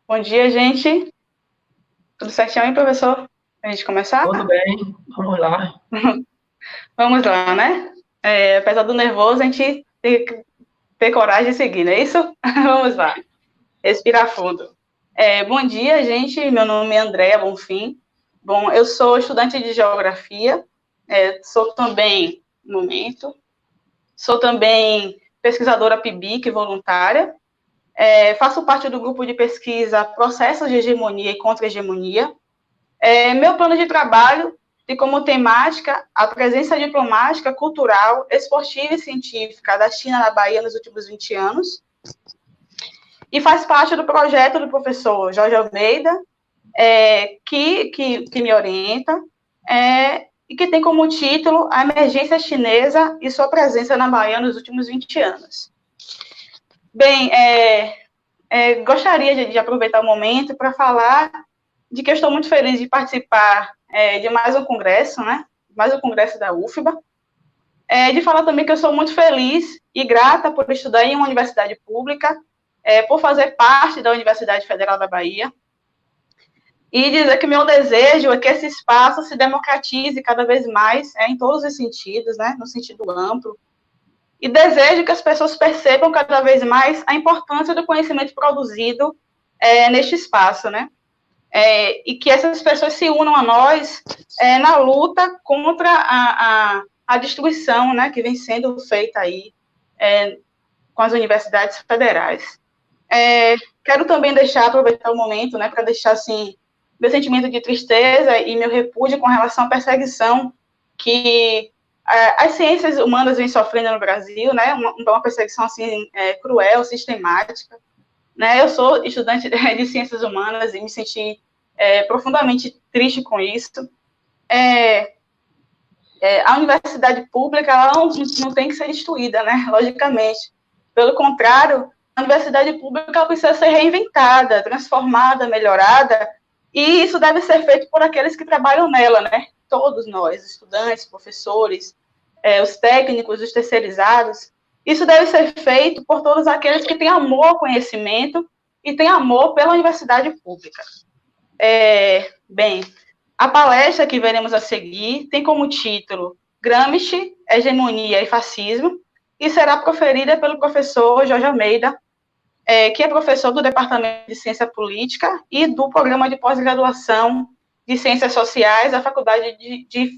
Bom dia, gente. Tudo certinho aí, professor? A gente começar? Tudo bem, vamos lá. Vamos lá, né? Apesar do nervoso, a gente tem que ter coragem de seguir, não é isso? Vamos lá. Respirar fundo. Bom dia, gente. Meu nome é Andréa Bonfim. Bom, eu sou estudante de geografia. Sou também, sou também pesquisadora PIBIC voluntária. Faço parte do grupo de pesquisa Processos de Hegemonia e Contra-Hegemonia. Meu plano de trabalho tem como temática a presença diplomática, cultural, esportiva e científica da China na Bahia nos últimos 20 anos, e faz parte do projeto do professor Jorge Almeida, que me orienta, e que tem como título A Emergência Chinesa e Sua Presença na Bahia nos últimos 20 anos. Bem, gostaria de aproveitar o momento para falar de que eu estou muito feliz de participar de mais um congresso, né? Mais um congresso da UFBA. De falar também que eu sou muito feliz e grata por estudar em uma universidade pública, por fazer parte da Universidade Federal da Bahia, e dizer que meu desejo é que esse espaço se democratize cada vez mais, em todos os sentidos, né? No sentido amplo, e desejo que as pessoas percebam cada vez mais a importância do conhecimento produzido neste espaço, né? E que essas pessoas se unam a nós na luta contra a destruição, né, que vem sendo feita aí com as universidades federais. Quero também aproveitar o momento, né, para deixar, assim, meu sentimento de tristeza e meu repúdio com relação à perseguição que as ciências humanas vêm sofrendo no Brasil, né, uma perseguição, assim, cruel, sistemática, né. Eu sou estudante de ciências humanas e me senti profundamente triste com isso. A universidade pública ela não tem que ser destruída, né? Logicamente. Pelo contrário, a universidade pública ela precisa ser reinventada, transformada, melhorada, e isso deve ser feito por aqueles que trabalham nela, né? Todos nós, estudantes, professores, os técnicos, os terceirizados. Isso deve ser feito por todos aqueles que têm amor ao conhecimento e têm amor pela universidade pública. Bem, a palestra que veremos a seguir tem como título Gramsci, Hegemonia e Fascismo, e será proferida pelo professor Jorge Almeida, que é professor do Departamento de Ciência Política e do Programa de Pós-Graduação de Ciências Sociais da Faculdade de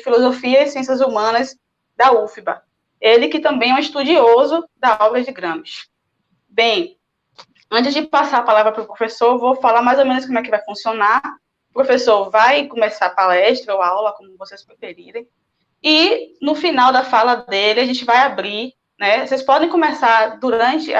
Filosofia e Ciências Humanas da UFBA. Ele que também é um estudioso da obra de Gramsci. Bem, antes de passar a palavra para o professor, vou falar mais ou menos como é que vai funcionar. O professor vai começar a palestra ou a aula, como vocês preferirem, e no final da fala dele, a gente vai abrir, né? Vocês podem começar durante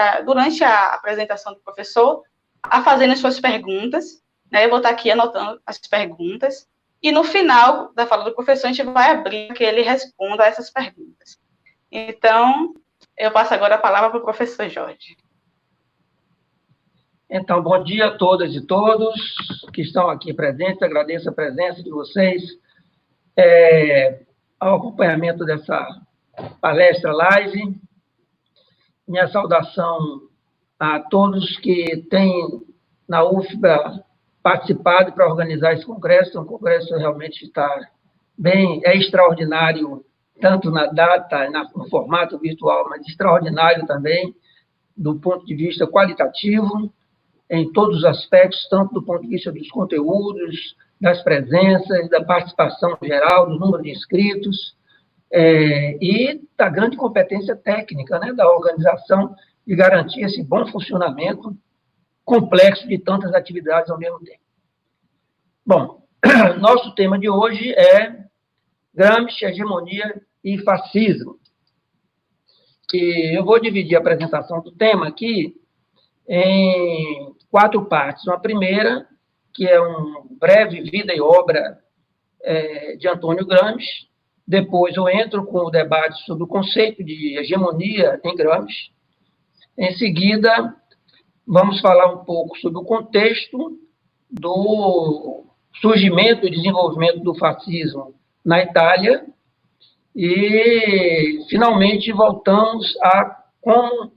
a apresentação do professor a fazerem suas perguntas, né? Eu vou estar aqui anotando as perguntas, e no final da fala do professor, a gente vai abrir para que ele responda a essas perguntas. Então, eu passo agora a palavra para o professor Jorge. Então, bom dia a todas e todos que estão aqui presentes. Agradeço a presença de vocês ao acompanhamento dessa palestra live. Minha saudação a todos que têm na UFBA participado para organizar esse congresso. O congresso realmente está extraordinário, tanto na data, no formato virtual, mas extraordinário também do ponto de vista qualitativo, em todos os aspectos, tanto do ponto de vista dos conteúdos, das presenças, da participação geral, do número de inscritos, e da grande competência técnica, né, da organização de garantir esse bom funcionamento complexo de tantas atividades ao mesmo tempo. Bom, nosso tema de hoje é Gramsci, Hegemonia e Fascismo. E eu vou dividir a apresentação do tema aqui em 4 partes. Uma primeira, que é uma breve vida e obra de Antônio Gramsci. Depois eu entro com o debate sobre o conceito de hegemonia em Gramsci. Em seguida, vamos falar um pouco sobre o contexto do surgimento e desenvolvimento do fascismo na Itália. E, finalmente, voltamos a como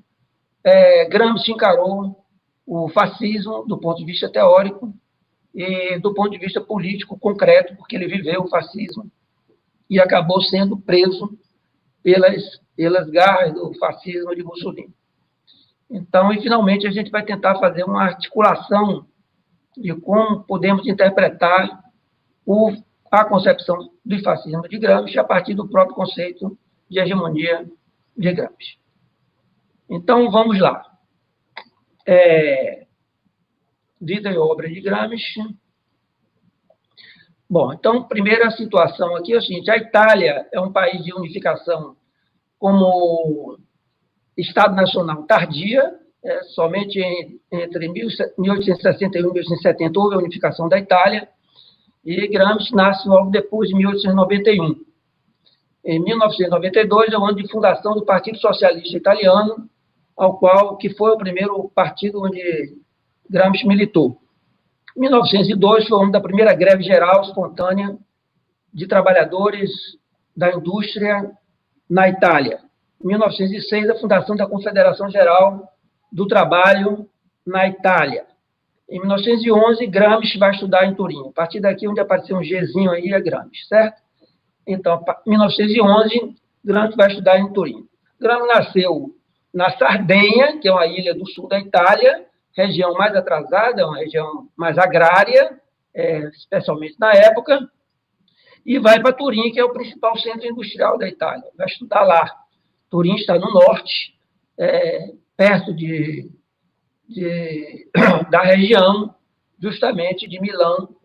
Gramsci encarou o fascismo do ponto de vista teórico e do ponto de vista político concreto, porque ele viveu o fascismo e acabou sendo preso pelas garras do fascismo de Mussolini. Então, e finalmente, a gente vai tentar fazer uma articulação de como podemos interpretar a concepção do fascismo de Gramsci a partir do próprio conceito de hegemonia de Gramsci. Então, vamos lá. Vida e obra de Gramsci. Bom, então, primeira situação aqui é o seguinte: a Itália é um país de unificação como Estado Nacional tardia, somente entre 1861 e 1870 houve a unificação da Itália, e Gramsci nasce logo depois, de 1891. Em 1992 é o ano de fundação do Partido Socialista Italiano, que foi o primeiro partido onde Gramsci militou. 1902 foi o ano da primeira greve geral espontânea de trabalhadores da indústria na Itália. Em 1906, a fundação da Confederação Geral do Trabalho na Itália. Em 1911, Gramsci vai estudar em Turim. A partir daqui, onde apareceu um Gzinho aí, é Gramsci, certo? Então, em 1911, Gramsci vai estudar em Turim. Gramsci nasceu na Sardenha, que é uma ilha do sul da Itália, região mais atrasada, uma região mais agrária, especialmente na época, e vai para Turim, que é o principal centro industrial da Itália. Vai estudar lá. Turim está no norte, perto da região, justamente, de Milão,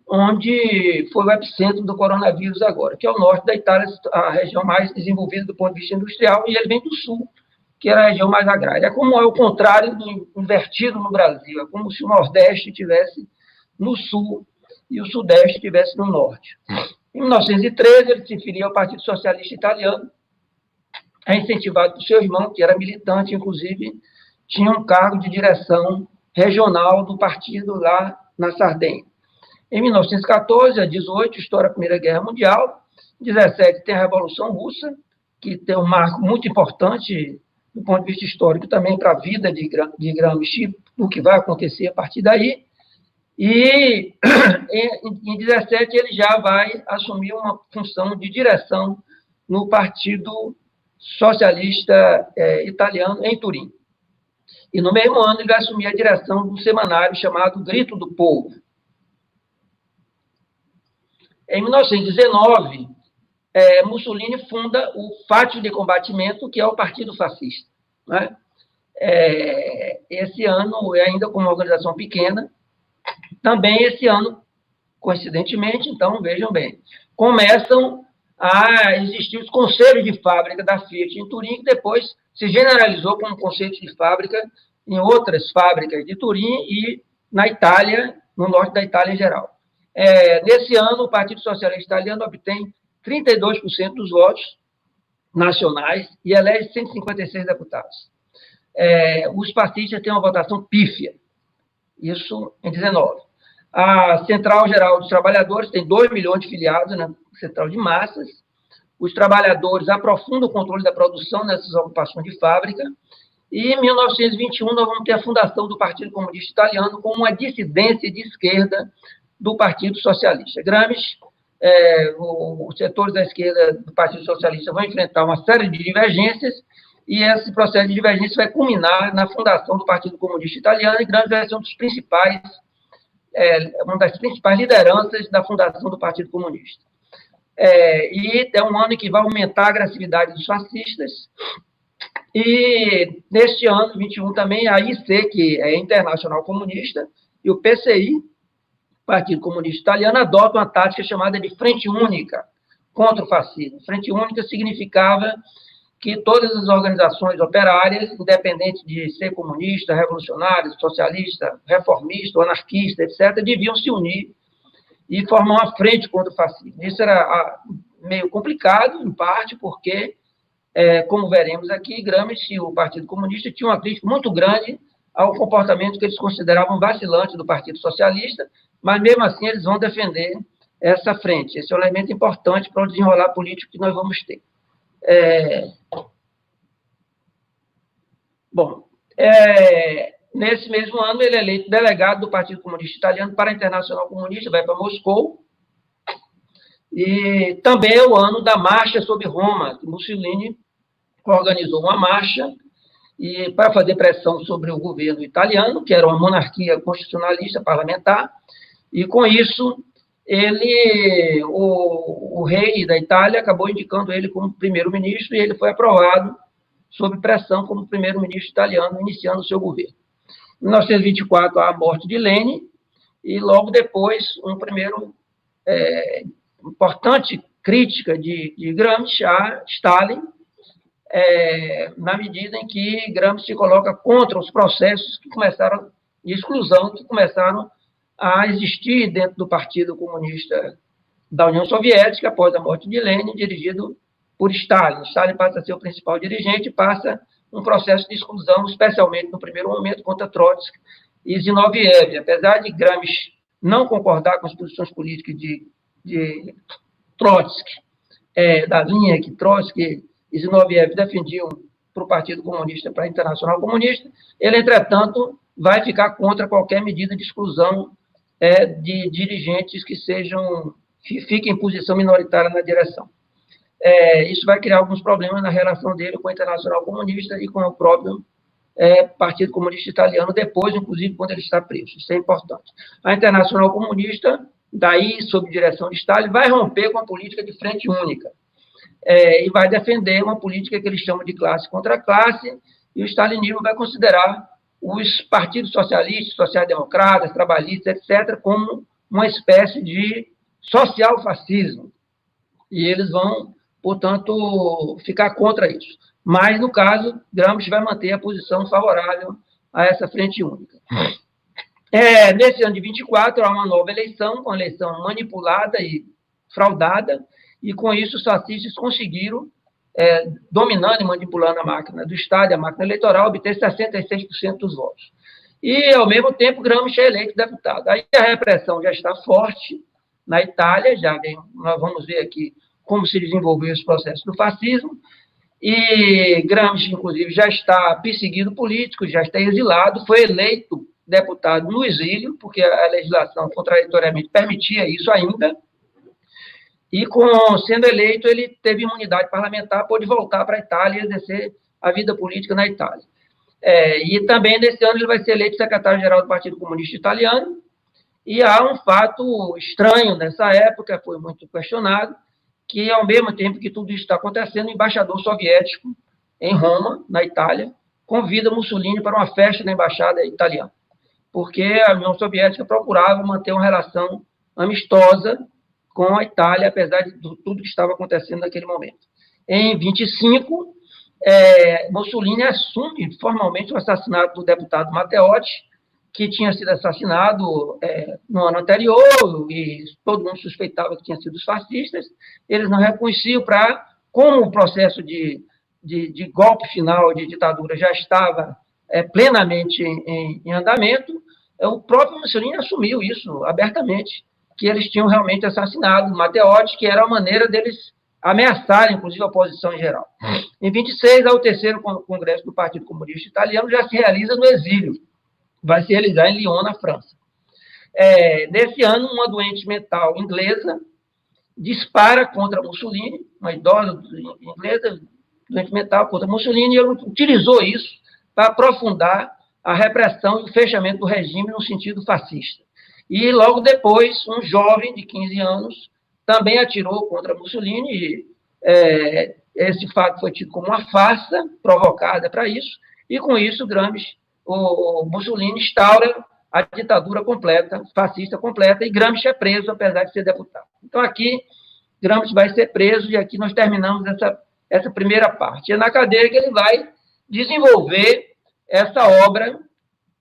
onde foi o epicentro do coronavírus agora, que é o norte da Itália, a região mais desenvolvida do ponto de vista industrial, e ele vem do sul, que era a região mais agrária. É como o contrário do invertido no Brasil, é como se o Nordeste estivesse no sul e o Sudeste estivesse no Norte. Em 1913, ele se filia ao Partido Socialista Italiano, incentivado por seu irmão, que era militante, inclusive, tinha um cargo de direção regional do partido lá na Sardenha. Em 1914 a 18, estoura a Primeira Guerra Mundial. Em 17 tem a Revolução Russa, que tem um marco muito importante do ponto de vista histórico também para a vida de Gramsci, o que vai acontecer a partir daí. E em 17 ele já vai assumir uma função de direção no Partido Socialista Italiano, em Turim. E no mesmo ano ele vai assumir a direção do semanário chamado Grito do Povo. Em 1919, Mussolini funda o Fátio de Combatimento, que é o Partido Fascista, né? Esse ano, ainda com uma organização pequena, também esse ano, coincidentemente, então, vejam bem, começam a existir os conselhos de fábrica da Fiat em Turim, que depois se generalizou como conceito de fábrica em outras fábricas de Turim e na Itália, no norte da Itália em geral. Nesse ano, o Partido Socialista Italiano obtém 32% dos votos nacionais e elege 156 deputados. Os fascistas têm uma votação pífia, isso em 19. A Central Geral dos Trabalhadores tem 2 milhões de filiados na Central de Massas. Os trabalhadores aprofundam o controle da produção nessas ocupações de fábrica. E em 1921 nós vamos ter a fundação do Partido Comunista Italiano como uma dissidência de esquerda do Partido Socialista. Gramsci, os setores da esquerda do Partido Socialista vão enfrentar uma série de divergências e esse processo de divergência vai culminar na fundação do Partido Comunista Italiano e Gramsci vai ser uma das principais lideranças da fundação do Partido Comunista. E é um ano em que vai aumentar a agressividade dos fascistas. E neste ano, 21, também a IC, que é Internacional Comunista, e o PCI, Partido Comunista Italiano, adotam uma tática chamada de Frente Única contra o fascismo. Frente Única significava que todas as organizações operárias, independente de ser comunista, revolucionário, socialista, reformista, anarquista, etc., deviam se unir e formar uma frente contra o fascismo. Isso era meio complicado, em parte, porque, como veremos aqui, Gramsci e o Partido Comunista tinham uma crítica muito grande ao comportamento que eles consideravam vacilante do Partido Socialista, mas, mesmo assim, eles vão defender essa frente. Esse é um elemento importante para o desenrolar político que nós vamos ter. nesse mesmo ano, ele é eleito delegado do Partido Comunista Italiano para a Internacional Comunista, vai para Moscou, e também é o ano da Marcha sobre Roma, que Mussolini organizou uma marcha e para fazer pressão sobre o governo italiano, que era uma monarquia constitucionalista parlamentar, e com isso o rei da Itália acabou indicando ele como primeiro-ministro e ele foi aprovado sob pressão como primeiro-ministro italiano, iniciando o seu governo. Em 1924, há a morte de Lenin e logo depois um primeiro importante crítica de Gramsci a Stalin, na medida em que Gramsci se coloca contra os processos que começaram de exclusão, que começaram a existir dentro do Partido Comunista da União Soviética, após a morte de Lenin, dirigido por Stalin. Stalin passa a ser o principal dirigente, passa um processo de exclusão, especialmente no primeiro momento, contra Trotsky e Zinoviev. Apesar de Gramsci não concordar com as posições políticas de Trotsky, da linha que Trotsky e Zinoviev defendiam para o Partido Comunista, para a Internacional Comunista, ele, entretanto, vai ficar contra qualquer medida de exclusão de dirigentes que fiquem em posição minoritária na direção. Isso vai criar alguns problemas na relação dele com a Internacional Comunista e com o próprio Partido Comunista Italiano, depois, inclusive, quando ele está preso. Isso é importante. A Internacional Comunista, daí, sob direção de Stalin, vai romper com a política de frente única e vai defender uma política que eles chamam de classe contra classe, e o stalinismo vai considerar os partidos socialistas, social-democratas, trabalhistas, etc., como uma espécie de social-fascismo. E eles vão, portanto, ficar contra isso. Mas, no caso, Gramsci vai manter a posição favorável a essa frente única. Nesse ano de 24, há uma nova eleição, uma eleição manipulada e fraudada, e com isso os fascistas conseguiram, dominando e manipulando a máquina do Estado, a máquina eleitoral, obter 66% dos votos. E, ao mesmo tempo, Gramsci é eleito deputado. Aí a repressão já está forte na Itália, nós vamos ver aqui como se desenvolveu esse processo do fascismo, e Gramsci, inclusive, já está perseguido político, já está exilado, foi eleito deputado no exílio, porque a legislação, contraditoriamente, permitia isso ainda, e, sendo eleito, ele teve imunidade parlamentar, pôde voltar para a Itália e exercer a vida política na Itália. E também, nesse ano, ele vai ser eleito secretário-geral do Partido Comunista Italiano, e há um fato estranho nessa época, foi muito questionado, que, ao mesmo tempo que tudo isso está acontecendo, o embaixador soviético em Roma, na Itália, convida Mussolini para uma festa na embaixada italiana, porque a União Soviética procurava manter uma relação amistosa com a Itália, apesar de tudo que estava acontecendo naquele momento. Em 25, Mussolini assume formalmente o assassinato do deputado Matteotti, que tinha sido assassinado no ano anterior, e todo mundo suspeitava que tinha sido os fascistas. Eles não reconheciam como o processo de golpe final de ditadura já estava plenamente em andamento, o próprio Mussolini assumiu isso abertamente, que eles tinham realmente assassinado Matteotti, que era a maneira deles ameaçarem, inclusive, a oposição em geral. Em 26, o terceiro congresso do Partido Comunista Italiano já se realiza no exílio, vai se realizar em Lyon, na França. Nesse ano, uma doente mental inglesa dispara contra Mussolini, uma idosa inglesa, doente mental contra Mussolini, e ele utilizou isso para aprofundar a repressão e o fechamento do regime no sentido fascista. E, logo depois, um jovem de 15 anos também atirou contra Mussolini, e esse fato foi tido como uma farsa provocada para isso, e, com isso, o Mussolini instaura a ditadura completa, fascista completa, e Gramsci é preso, apesar de ser deputado. Então, aqui, Gramsci vai ser preso, e aqui nós terminamos essa primeira parte. É na cadeia que ele vai desenvolver essa obra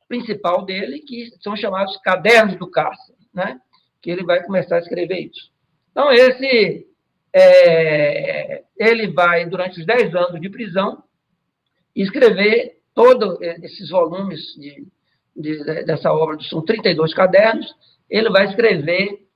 principal dele, que são chamados Cadernos do Cárcere, né? Que ele vai começar a escrever isso. Então, ele vai, durante os 10 anos de prisão, escrever todos esses volumes dessa obra, são 32 cadernos, ele vai escrever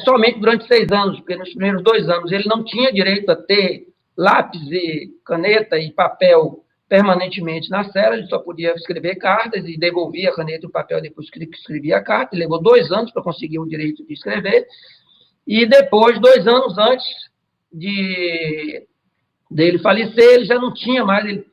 somente durante 6 anos, porque nos primeiros 2 anos ele não tinha direito a ter lápis e caneta e papel permanentemente na cela, ele só podia escrever cartas e devolvia a caneta e o papel depois que escrevia a carta. Ele levou 2 anos para conseguir o direito de escrever. E depois, 2 anos antes dele falecer, ele já não tinha mais, ele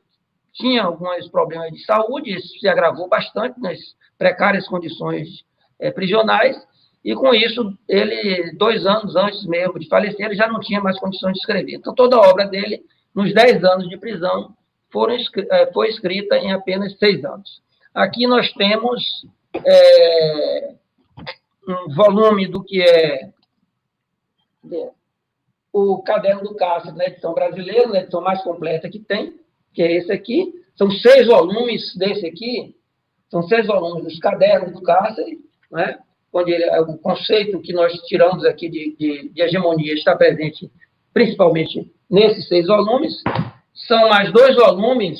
tinha alguns problemas de saúde, isso se agravou bastante nas precárias condições prisionais, e com isso, ele, 2 anos antes mesmo de falecer, ele já não tinha mais condições de escrever. Então, toda a obra dele, nos 10 anos de prisão, foi escrita em apenas 6 anos. Aqui nós temos um volume do que é o Caderno do Cárcere, na edição brasileira, na edição mais completa que tem, que é esse aqui. São 6 volumes desse aqui, são 6 volumes dos Cadernos do Cárcere, né? Onde o conceito que nós tiramos aqui de hegemonia está presente principalmente nesses 6 volumes. São mais 2 volumes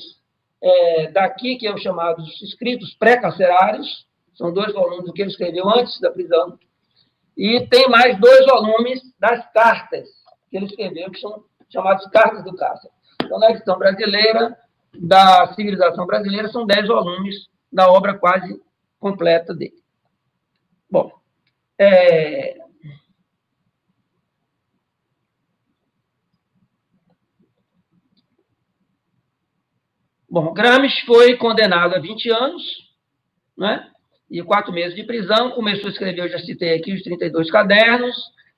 daqui, que são chamados escritos pré-carcerários, são 2 volumes do que ele escreveu antes da prisão, e tem mais 2 volumes das cartas que ele escreveu, que são chamadas Cartas do Cárcere. Então, na edição brasileira, da Civilização Brasileira, são 10 volumes da obra quase completa dele. Bom, Gramsci foi condenado a 20 anos, né? E 4 meses de prisão, começou a escrever, eu já citei aqui, os 32 cadernos,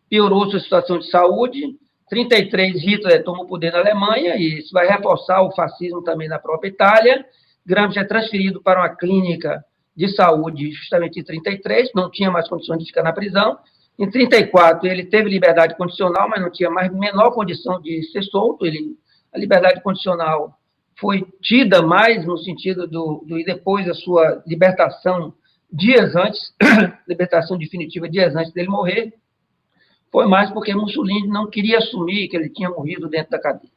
piorou sua situação de saúde. 33, Hitler toma o poder na Alemanha, e isso vai reforçar o fascismo também na própria Itália. Gramsci é transferido para uma clínica de saúde justamente em 33, não tinha mais condições de ficar na prisão. Em 34, ele teve liberdade condicional, mas não tinha mais menor condição de ser solto. A liberdade condicional foi tida mais no sentido e depois a sua libertação dias antes, libertação definitiva dias antes dele morrer, foi mais porque Mussolini não queria assumir que ele tinha morrido dentro da cadeia.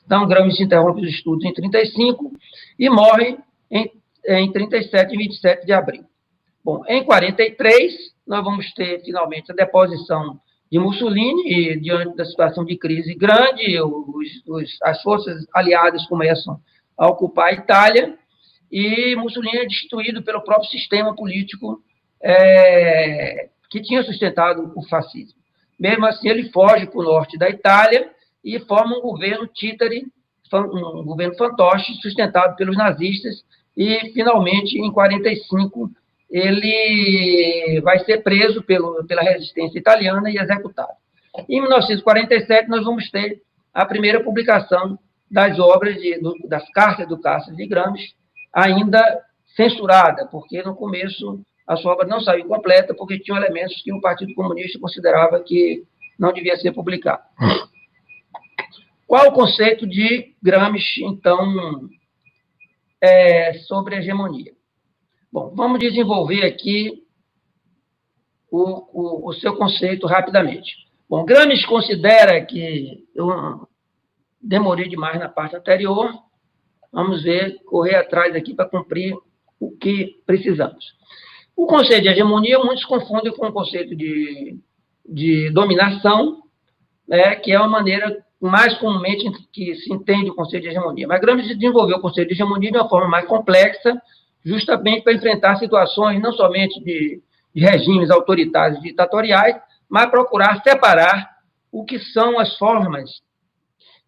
Então, Gramsci interrompe os estudos em 35 e morre em 37 e 27 de abril. Bom, em 43, nós vamos ter, finalmente, a deposição de Mussolini, e diante da situação de crise grande, as forças aliadas começam a ocupar a Itália, e Mussolini é destituído pelo próprio sistema político que tinha sustentado o fascismo. Mesmo assim, ele foge para o norte da Itália e forma um governo títere, um governo fantoche, sustentado pelos nazistas, e, finalmente, em 45, ele vai ser preso pela resistência italiana e executado. Em 1947, nós vamos ter a primeira publicação das obras, das cartas do Cárcere de Gramsci, ainda censurada, porque, no começo, a sua obra não saiu completa, porque tinham elementos que o Partido Comunista considerava que não devia ser publicado. Qual o conceito de Gramsci, então, sobre a hegemonia? Bom, vamos desenvolver aqui o seu conceito rapidamente. Bom, Gramsci considera que eu demorei demais na parte anterior, vamos correr atrás aqui para cumprir o que precisamos. O conceito de hegemonia, muitos confundem com o conceito de dominação, que é uma maneira mais comumente que se entende o conceito de hegemonia. Mas Gramsci desenvolveu o conceito de hegemonia de uma forma mais complexa, justamente para enfrentar situações não somente de regimes autoritários e ditatoriais, mas procurar separar o que são as formas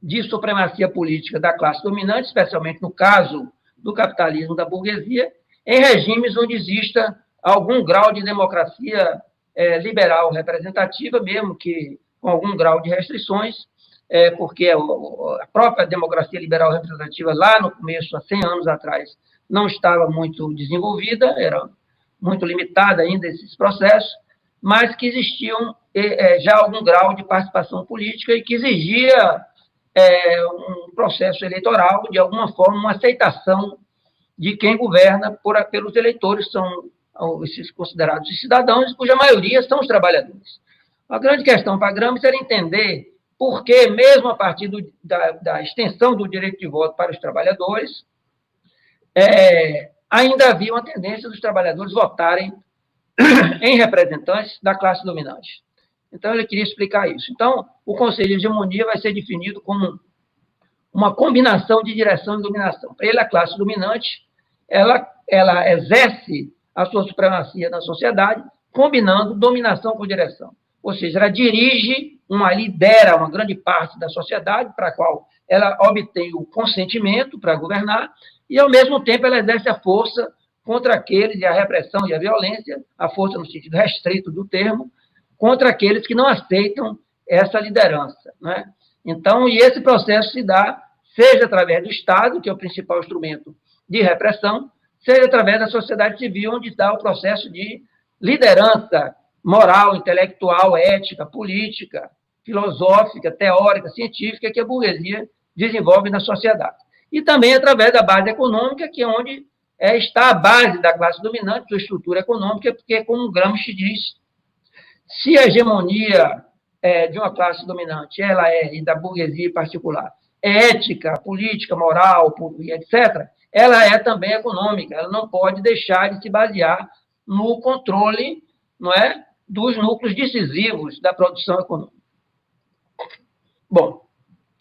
de supremacia política da classe dominante, especialmente no caso do capitalismo da burguesia, em regimes onde exista algum grau de democracia liberal representativa, mesmo que com algum grau de restrições, porque a própria democracia liberal representativa, lá no começo, há 100 anos atrás, não estava muito desenvolvida, era muito limitada ainda esses processos, mas que existiam já algum grau de participação política e que exigia um processo eleitoral, de alguma forma, uma aceitação de quem governa pelos eleitores, são esses considerados os cidadãos, cuja maioria são os trabalhadores. A grande questão para Gramsci era entender por que, mesmo a partir da extensão do direito de voto para os trabalhadores, ainda havia uma tendência dos trabalhadores votarem em representantes da classe dominante. Então, ele queria explicar isso. Então, o conceito de hegemonia vai ser definido como uma combinação de direção e dominação. Para ele, a classe dominante, ela exerce a sua supremacia na sociedade, combinando dominação com direção. Ou seja, ela dirige, lidera uma grande parte da sociedade, para a qual ela obtém o consentimento para governar, e, ao mesmo tempo, ela exerce a força contra aqueles, e a repressão e a violência, a força no sentido restrito do termo, contra aqueles que não aceitam essa liderança, né? Então, e esse processo se dá, seja através do Estado, que é o principal instrumento de repressão, seja através da sociedade civil, onde está o processo de liderança moral, intelectual, ética, política, filosófica, teórica, científica, que a burguesia desenvolve na sociedade. E também através da base econômica, que é onde está a base da classe dominante, sua estrutura econômica, porque, como Gramsci diz, se a hegemonia de uma classe dominante, e da burguesia em particular, é ética, política, moral, etc., ela é também econômica, ela não pode deixar de se basear no controle, não é, dos núcleos decisivos da produção econômica. Bom,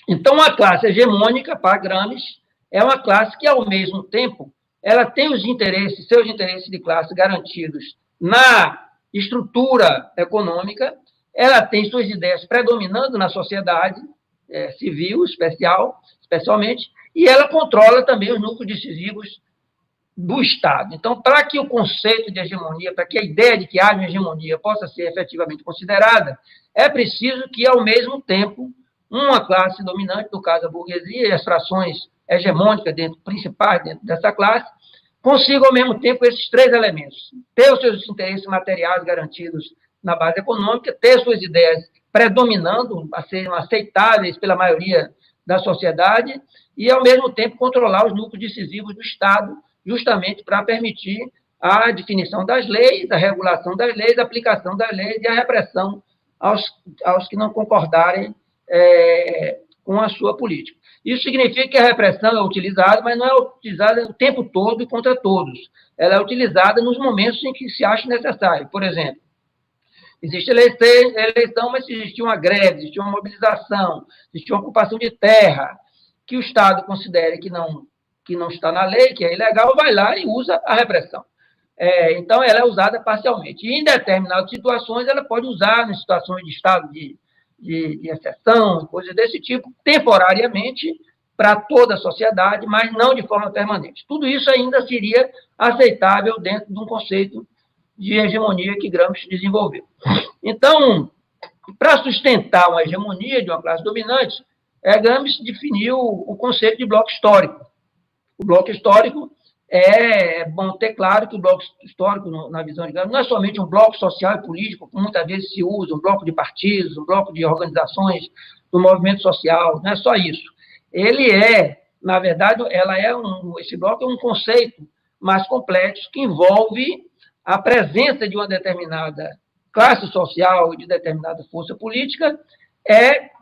então a classe hegemônica, para Gramsci, é uma classe que, ao mesmo tempo, ela tem seus interesses de classe garantidos na estrutura econômica, ela tem suas ideias predominando na sociedade civil, especialmente, e ela controla também os núcleos decisivos do Estado. Então, para que o conceito de hegemonia, para que a ideia de que haja uma hegemonia possa ser efetivamente considerada, é preciso que, ao mesmo tempo, uma classe dominante, no caso a burguesia, e as frações hegemônicas principais dentro dessa classe, consigam, ao mesmo tempo, esses três elementos: ter os seus interesses materiais garantidos na base econômica, ter suas ideias predominando, a serem aceitáveis pela maioria da sociedade, e, ao mesmo tempo, controlar os núcleos decisivos do Estado, justamente para permitir a definição das leis, a regulação das leis, a aplicação das leis e a repressão aos que não concordarem com a sua política. Isso significa que a repressão é utilizada, mas não é utilizada o tempo todo e contra todos. Ela é utilizada nos momentos em que se acha necessário. Por exemplo, existe eleição, mas se existir uma greve, existir uma mobilização, existir uma ocupação de terra, que o Estado considere que não está na lei, que é ilegal, vai lá e usa a repressão. Então, ela é usada parcialmente. E, em determinadas situações, ela pode usar, em situações de estado de exceção, coisas desse tipo, temporariamente, para toda a sociedade, mas não de forma permanente. Tudo isso ainda seria aceitável dentro de um conceito de hegemonia que Gramsci desenvolveu. Então, para sustentar uma hegemonia de uma classe dominante, Gramsci definiu o conceito de bloco histórico. O bloco histórico é bom ter claro que o bloco histórico, na visão de Gramsci, não é somente um bloco social e político, como muitas vezes se usa, um bloco de partidos, um bloco de organizações do movimento social, não é só isso. Ele na verdade, esse bloco é um conceito mais complexo que envolve a presença de uma determinada classe social e de determinada força política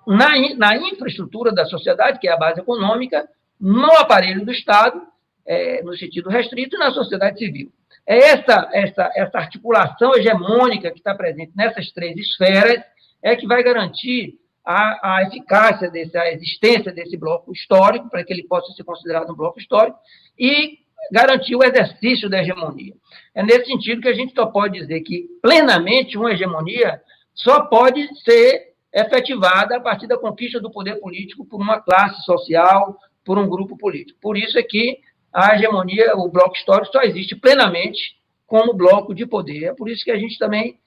na infraestrutura da sociedade, que é a base econômica, no aparelho do Estado, no sentido restrito, e na sociedade civil. Essa articulação hegemônica que está presente nessas três esferas que vai garantir a eficácia a existência desse bloco histórico, para que ele possa ser considerado um bloco histórico, e garantir o exercício da hegemonia. É nesse sentido que a gente só pode dizer que, plenamente, uma hegemonia só pode ser efetivada a partir da conquista do poder político por uma classe social, por um grupo político. Por isso é que a hegemonia, o bloco histórico, só existe plenamente como bloco de poder. É por isso que a gente também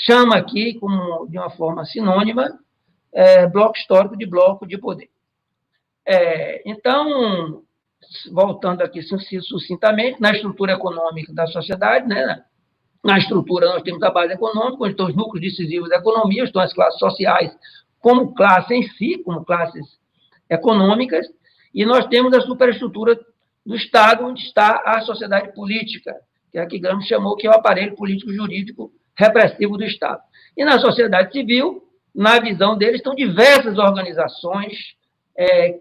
chama aqui, de uma forma sinônima, bloco histórico de bloco de poder. Então, voltando aqui sucintamente, na estrutura econômica da sociedade, né? Na estrutura nós temos a base econômica, onde estão os núcleos decisivos da economia, estão as classes sociais como classe em si, como classes econômicas, e nós temos a superestrutura do Estado, onde está a sociedade política, que é a que Gramsci chamou que é o aparelho político-jurídico repressivo do Estado. E na sociedade civil, na visão deles, estão diversas organizações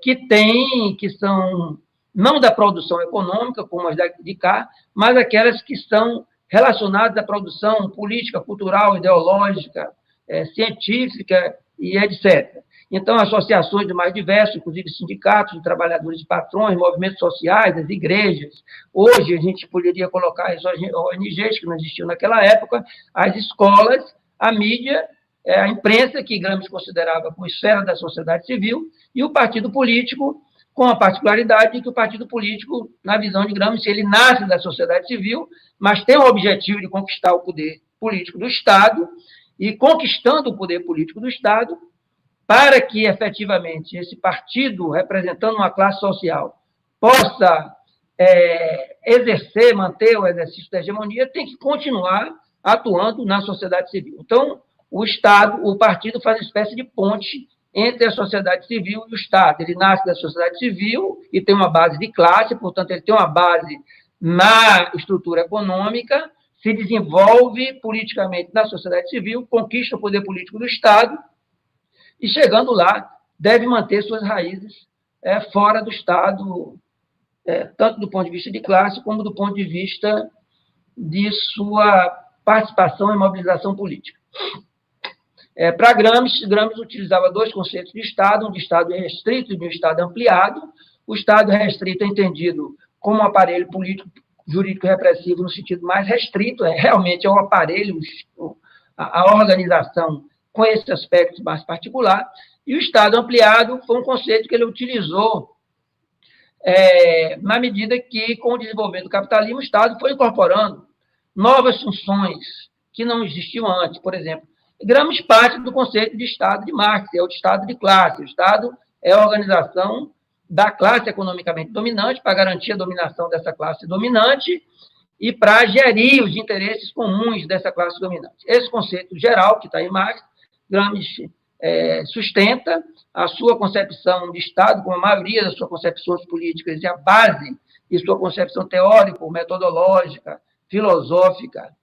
que são não da produção econômica, como as de cá, mas aquelas que são relacionadas à produção política, cultural, ideológica, científica e etc. Então, associações de mais diversos, inclusive sindicatos de trabalhadores e patrões, movimentos sociais, as igrejas. Hoje, a gente poderia colocar as ONGs, que não existiam naquela época, as escolas, a mídia, a imprensa, que Gramsci considerava como esfera da sociedade civil, e o partido político, com a particularidade de que o partido político, na visão de Gramsci, ele nasce da sociedade civil, mas tem o objetivo de conquistar o poder político do Estado, e conquistando o poder político do Estado, para que, efetivamente, esse partido, representando uma classe social, possa exercer, manter o exercício da hegemonia, tem que continuar atuando na sociedade civil. Então, o Estado, o partido faz uma espécie de ponte entre a sociedade civil e o Estado. Ele nasce da sociedade civil e tem uma base de classe, portanto, ele tem uma base na estrutura econômica, se desenvolve politicamente na sociedade civil, conquista o poder político do Estado, e, chegando lá, deve manter suas raízes fora do Estado, tanto do ponto de vista de classe, como do ponto de vista de sua participação e mobilização política. Para Gramsci utilizava dois conceitos de Estado, um de Estado restrito e de um Estado ampliado. O Estado restrito é entendido como um aparelho político, jurídico repressivo no sentido mais restrito, realmente é um aparelho, a organização com esse aspecto mais particular, e o Estado ampliado foi um conceito que ele utilizou na medida que, com o desenvolvimento do capitalismo, o Estado foi incorporando novas funções que não existiam antes. Por exemplo, Gramsci parte do conceito de Estado de Marx, é o Estado de classe. O Estado é a organização da classe economicamente dominante para garantir a dominação dessa classe dominante e para gerir os interesses comuns dessa classe dominante. Esse conceito geral, que está em Marx, Gramsci sustenta a sua concepção de Estado, como a maioria das suas concepções políticas, e a base de sua concepção teórica, metodológica, filosófica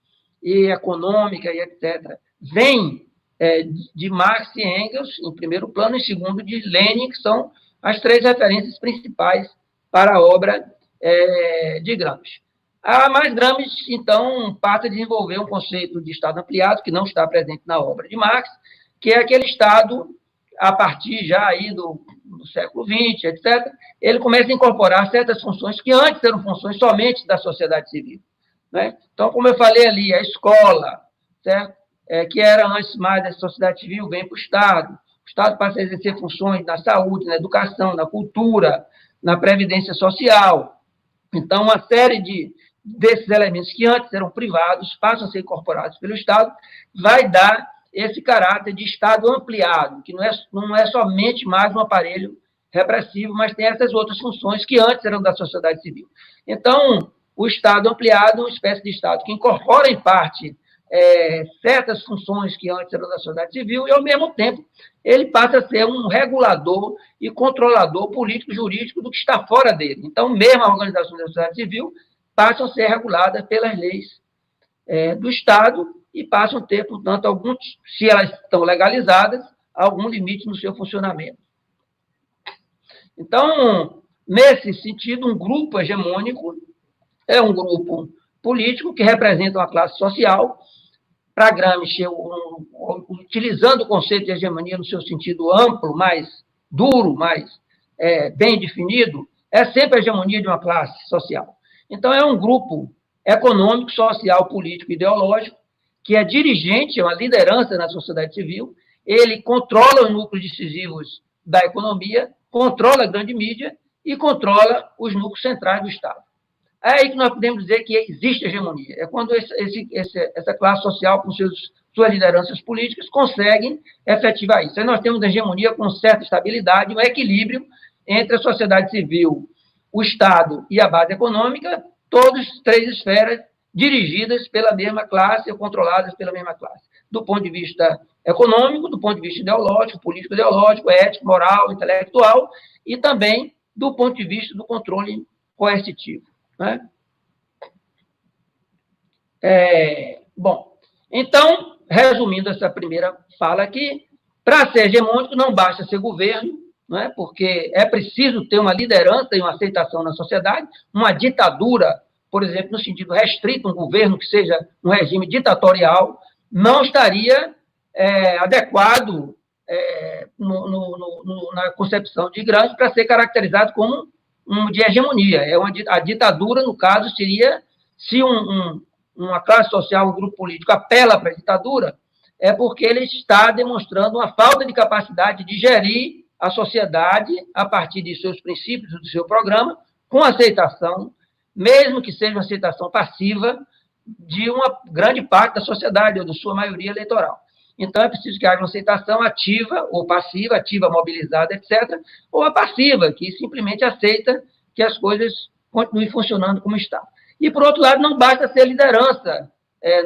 e econômica, e etc., vem de Marx e Engels, em primeiro plano, e em segundo, de Lenin, que são as três referências principais para a obra de Gramsci. Mas Gramsci, então, passa a desenvolver um conceito de Estado ampliado, que não está presente na obra de Marx, que é aquele Estado, a partir já aí do século XX, etc., ele começa a incorporar certas funções que antes eram funções somente da sociedade civil. Né? Então, como eu falei ali, a escola, certo? Que era antes mais da sociedade civil, vem para o Estado. O Estado passa a exercer funções na saúde, na educação, na cultura, na previdência social. Então, uma série desses elementos que antes eram privados passam a ser incorporados pelo Estado, vai dar esse caráter de Estado ampliado, que não é somente mais um aparelho repressivo, mas tem essas outras funções que antes eram da sociedade civil. Então, o Estado ampliado é uma espécie de Estado que incorpora, em parte, certas funções que antes eram da sociedade civil, e, ao mesmo tempo, ele passa a ser um regulador e controlador político-jurídico do que está fora dele. Então, mesmo a organização da sociedade civil passam a ser reguladas pelas leis do Estado e passam a ter, portanto, alguns, se elas estão legalizadas, algum limite no seu funcionamento. Então, nesse sentido, um grupo hegemônico é um grupo político que representa uma classe social. Para Gramsci, utilizando o conceito de hegemonia no seu sentido amplo, mais duro, mais bem definido, é sempre a hegemonia de uma classe social. Então, é um grupo econômico, social, político, ideológico, que é dirigente, é uma liderança na sociedade civil, ele controla os núcleos decisivos da economia, controla a grande mídia e controla os núcleos centrais do Estado. É aí que nós podemos dizer que existe hegemonia. É quando essa classe social, com suas lideranças políticas, conseguem efetivar isso. Aí nós temos a hegemonia com certa estabilidade, um equilíbrio entre a sociedade civil, o Estado e a base econômica, todas três esferas dirigidas pela mesma classe ou controladas pela mesma classe. Do ponto de vista econômico, do ponto de vista ideológico, político-ideológico, ético, moral, intelectual, e também do ponto de vista do controle coercitivo. Né? Bom, então, resumindo essa primeira fala aqui, para ser hegemônico não basta ser governo, né? Porque é preciso ter uma liderança e uma aceitação na sociedade, uma ditadura, por exemplo, no sentido restrito, um governo que seja um regime ditatorial, não estaria adequado na concepção de Gramsci para ser caracterizado como de hegemonia. A ditadura, no caso, seria, se uma classe social, um grupo político apela para a ditadura, é porque ele está demonstrando uma falta de capacidade de gerir a sociedade a partir de seus princípios, do seu programa, com aceitação, mesmo que seja uma aceitação passiva, de uma grande parte da sociedade, ou da sua maioria eleitoral. Então, é preciso que haja uma aceitação ativa ou passiva, ativa mobilizada, etc., ou a passiva, que simplesmente aceita que as coisas continuem funcionando como está. E, por outro lado, não basta ser liderança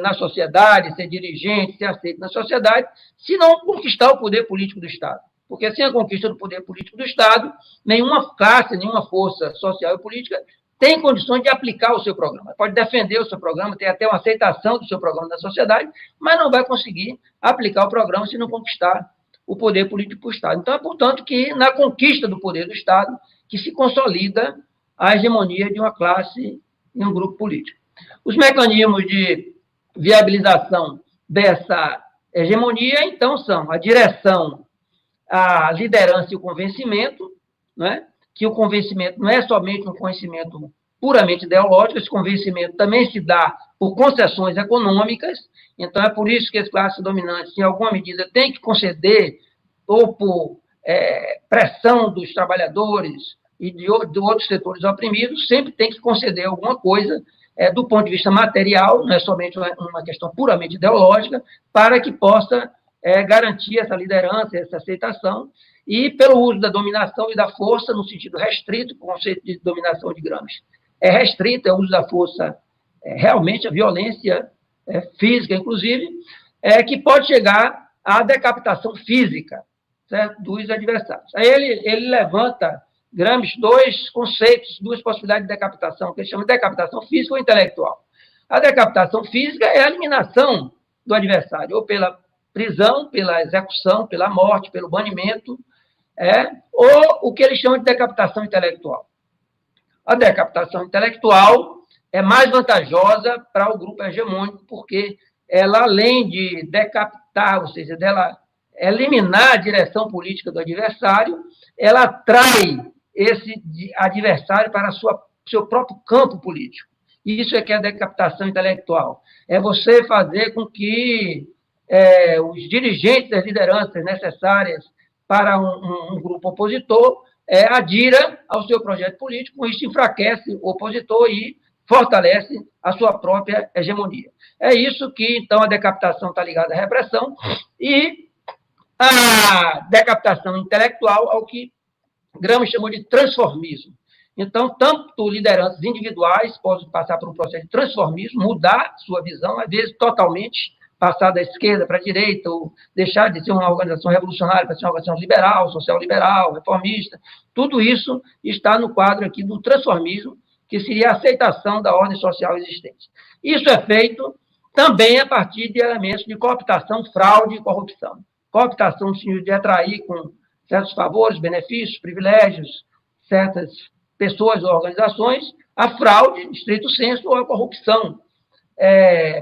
na sociedade, ser dirigente, ser aceito na sociedade, se não conquistar o poder político do Estado. Porque sem a conquista do poder político do Estado, nenhuma classe, nenhuma força social e política tem condições de aplicar o seu programa. Pode defender o seu programa, ter até uma aceitação do seu programa na sociedade, mas não vai conseguir aplicar o programa se não conquistar o poder político do Estado. Então, é, portanto, que na conquista do poder do Estado que se consolida a hegemonia de uma classe e um grupo político. Os mecanismos de viabilização dessa hegemonia, então, são a direção, a liderança e o convencimento, né? Que o convencimento não é somente um conhecimento puramente ideológico, esse convencimento também se dá por concessões econômicas, então é por isso que as classes dominantes, em alguma medida, têm que conceder, ou por pressão dos trabalhadores e de outros setores oprimidos, sempre tem que conceder alguma coisa do ponto de vista material, não é somente uma questão puramente ideológica, para que possa garantir essa liderança, essa aceitação, e pelo uso da dominação e da força, no sentido restrito, o conceito de dominação de Gramsci é restrito, é o uso da força, realmente a violência física, inclusive, que pode chegar à decapitação física, certo? Dos adversários. Aí ele levanta, Gramsci, dois conceitos, duas possibilidades de decapitação, que ele chama de decapitação física ou intelectual. A decapitação física é a eliminação do adversário, ou pela prisão, pela execução, pela morte, pelo banimento, ou o que ele chama de decapitação intelectual. A decapitação intelectual é mais vantajosa para o grupo hegemônico, porque ela, além de decapitar, ou seja, dela eliminar a direção política do adversário, ela atrai esse adversário para seu próprio campo político. Isso é que é a decapitação intelectual. É você fazer com que os dirigentes das lideranças necessárias para um grupo opositor adira ao seu projeto político, com isso enfraquece o opositor e fortalece a sua própria hegemonia. É isso que, então, a decapitação está ligada à repressão e a decapitação intelectual ao que Gramsci chamou de transformismo. Então, tanto lideranças individuais podem passar por um processo de transformismo, mudar sua visão, às vezes totalmente, passar da esquerda para a direita, ou deixar de ser uma organização revolucionária para ser uma organização liberal, social-liberal, reformista. Tudo isso está no quadro aqui do transformismo, que seria a aceitação da ordem social existente. Isso é feito também a partir de elementos de cooptação, fraude e corrupção. Cooptação no sentido de atrair com certos favores, benefícios, privilégios, certas pessoas ou organizações, a fraude, em estrito senso, ou a corrupção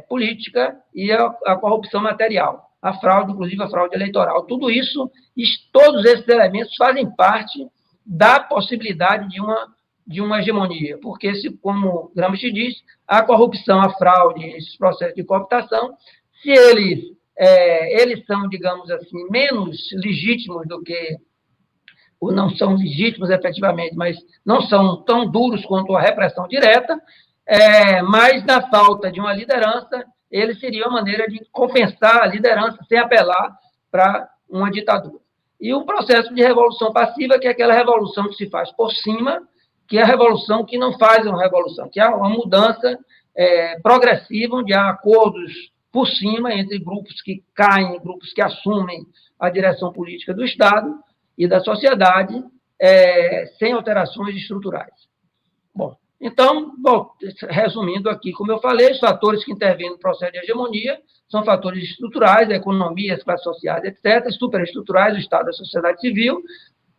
política e a corrupção material. A fraude, inclusive a fraude eleitoral. Tudo isso, todos esses elementos fazem parte da possibilidade de uma hegemonia, porque, como Gramsci diz, a corrupção, a fraude, esses processos de cooptação, se eles são, digamos assim, menos legítimos do que, ou não são legítimos efetivamente, mas não são tão duros quanto a repressão direta, mas na falta de uma liderança, ele seria uma maneira de compensar a liderança sem apelar para uma ditadura. E o processo de revolução passiva, que é aquela revolução que se faz por cima, que é a revolução que não faz uma revolução, que é uma mudança progressiva, onde há acordos por cima entre grupos que caem, grupos que assumem a direção política do Estado e da sociedade, sem alterações estruturais. Bom, então, resumindo aqui, como eu falei, os fatores que intervêm no processo de hegemonia são fatores estruturais, a economia, as classes sociais, etc., superestruturais, o Estado, a sociedade civil,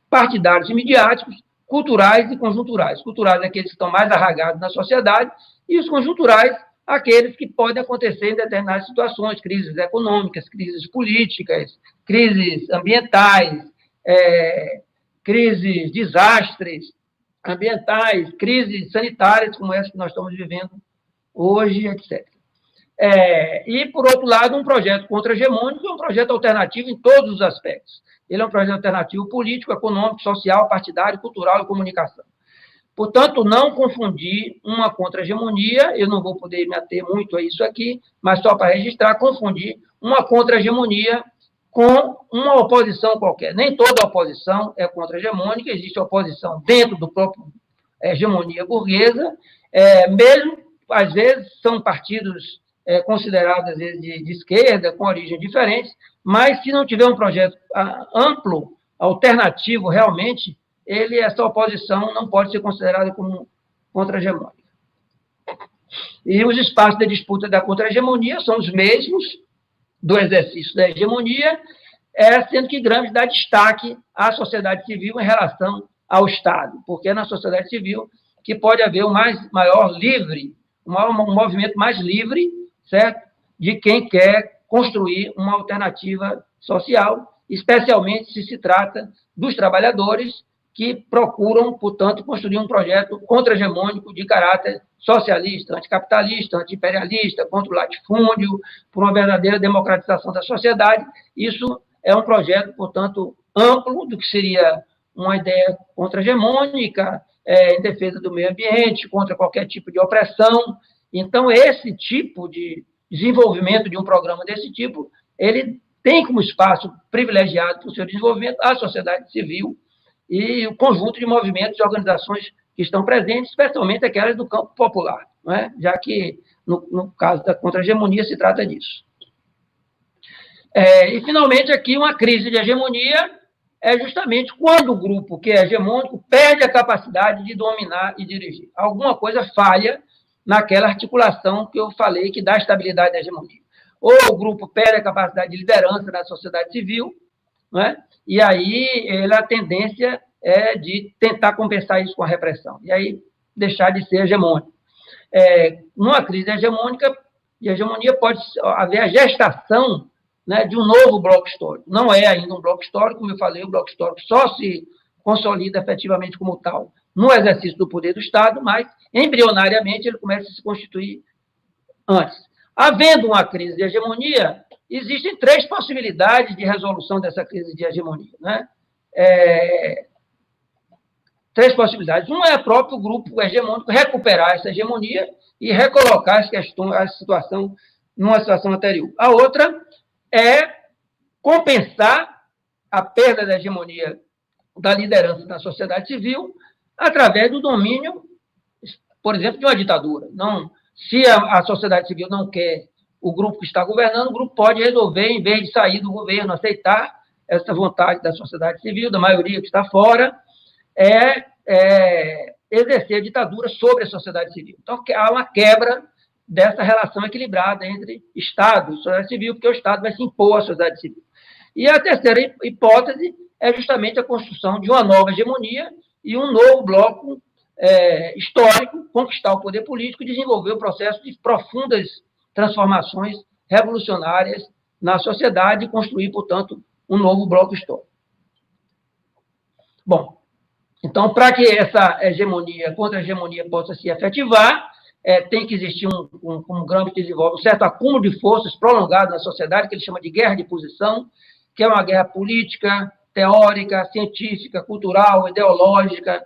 partidários e midiáticos, culturais e conjunturais. Culturais, aqueles que estão mais arraigados na sociedade, e os conjunturais, aqueles que podem acontecer em determinadas situações, crises econômicas, crises políticas, crises ambientais, crises, desastres ambientais, crises sanitárias, como essa que nós estamos vivendo hoje, etc. E, por outro lado, um projeto contra-hegemônico é um projeto alternativo em todos os aspectos. Ele é um projeto alternativo político, econômico, social, partidário, cultural e comunicação. Portanto, não confundir uma contra-hegemonia, eu não vou poder me ater muito a isso aqui, mas só para registrar, confundir uma contra-hegemonia com uma oposição qualquer. Nem toda oposição é contra-hegemônica, existe oposição dentro do próprio hegemonia burguesa, mesmo, às vezes, são partidos considerados, às vezes, de esquerda, com origem diferente, mas se não tiver um projeto amplo, alternativo, realmente, essa oposição não pode ser considerada como contra-hegemônica. E os espaços de disputa da contra-hegemonia são os mesmos do exercício da hegemonia, sendo que Gramsci dá destaque à sociedade civil em relação ao Estado, porque é na sociedade civil que pode haver um movimento mais livre, certo? De quem quer construir uma alternativa social, especialmente se trata dos trabalhadores que procuram, portanto, construir um projeto contra-hegemônico de caráter socialista, anticapitalista, anti-imperialista, contra o latifúndio, por uma verdadeira democratização da sociedade. Isso é um projeto, portanto, amplo do que seria uma ideia contra-hegemônica, em defesa do meio ambiente, contra qualquer tipo de opressão. Então, esse tipo de desenvolvimento de um programa desse tipo, ele tem como espaço privilegiado para o seu desenvolvimento a sociedade civil e o conjunto de movimentos e organizações que estão presentes, especialmente aquelas do campo popular, não é? Já que, no caso da contra-hegemonia, se trata disso. E, finalmente, aqui, uma crise de hegemonia é justamente quando o grupo que é hegemônico perde a capacidade de dominar e dirigir. Alguma coisa falha naquela articulação que eu falei que dá estabilidade à hegemonia. Ou o grupo perde a capacidade de liderança na sociedade civil, não é? E aí a tendência é de tentar compensar isso com a repressão, e aí deixar de ser hegemônico. Numa crise de hegemonia pode haver a gestação, né, de um novo bloco histórico. Não é ainda um bloco histórico, como eu falei, o bloco histórico só se consolida efetivamente como tal no exercício do poder do Estado, mas, embrionariamente, ele começa a se constituir antes. Havendo uma crise de hegemonia, existem 3 possibilidades de resolução dessa crise de hegemonia, né? 3 possibilidades. Uma é o próprio grupo hegemônico recuperar essa hegemonia e recolocar a situação numa situação anterior. A outra é compensar a perda da hegemonia da liderança na sociedade civil através do domínio, por exemplo, de uma ditadura. Não, se a sociedade civil não quer o grupo que está governando, o grupo pode resolver, em vez de sair do governo, aceitar essa vontade da sociedade civil, da maioria que está fora, exercer a ditadura sobre a sociedade civil. Então, há uma quebra dessa relação equilibrada entre Estado e sociedade civil, porque o Estado vai se impor à sociedade civil. E a terceira hipótese é justamente a construção de uma nova hegemonia e um novo bloco histórico, conquistar o poder político e desenvolver o processo de profundas transformações revolucionárias na sociedade e construir, portanto, um novo bloco histórico. Bom, então, para que essa hegemonia, contra-hegemonia, possa se efetivar, tem que existir, como Gramsci desenvolve, um certo acúmulo de forças prolongado na sociedade, que ele chama de guerra de posição, que é uma guerra política, teórica, científica, cultural, ideológica,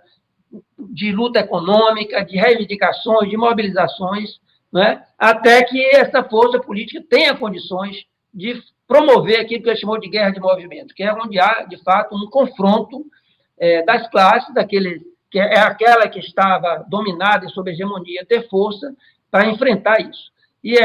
de luta econômica, de reivindicações, de mobilizações, né, até que essa força política tenha condições de promover aquilo que ele chamou de guerra de movimento, que é onde há, de fato, um confronto das classes, que é aquela que estava dominada e sob hegemonia, ter força para enfrentar isso. E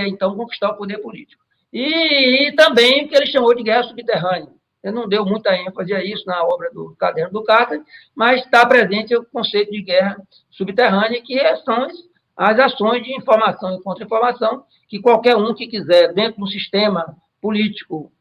então, conquistar o poder político. E também o que ele chamou de guerra subterrânea. Ele não deu muita ênfase a isso na obra do Caderno do Carter, mas está presente o conceito de guerra subterrânea, que são as ações de informação e contra-informação que qualquer um que quiser, dentro do sistema político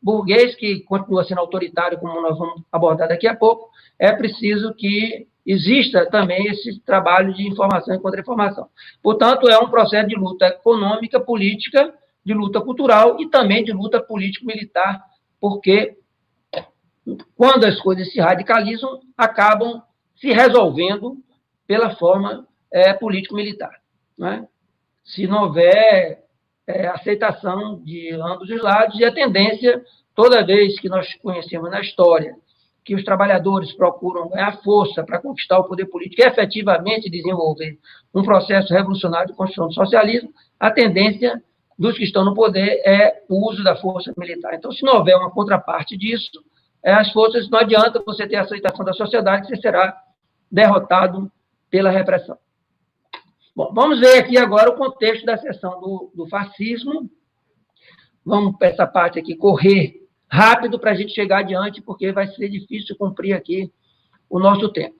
burguês, que continua sendo autoritário, como nós vamos abordar daqui a pouco, é preciso que exista também esse trabalho de informação e contra-informação. Portanto, é um processo de luta econômica, política, de luta cultural e também de luta político-militar, porque quando as coisas se radicalizam, acabam se resolvendo pela forma político-militar, né? Se não houver aceitação de ambos os lados, e a tendência, toda vez que nós conhecemos na história que os trabalhadores procuram ganhar força para conquistar o poder político e efetivamente desenvolver um processo revolucionário de construção do socialismo, a tendência dos que estão no poder é o uso da força militar. Então, se não houver uma contraparte disso, as forças, não adianta você ter a aceitação da sociedade, você será derrotado pela repressão. Bom, vamos ver aqui agora o contexto da seção do fascismo. Vamos para essa parte aqui, correr rápido para a gente chegar adiante, porque vai ser difícil cumprir aqui o nosso tempo.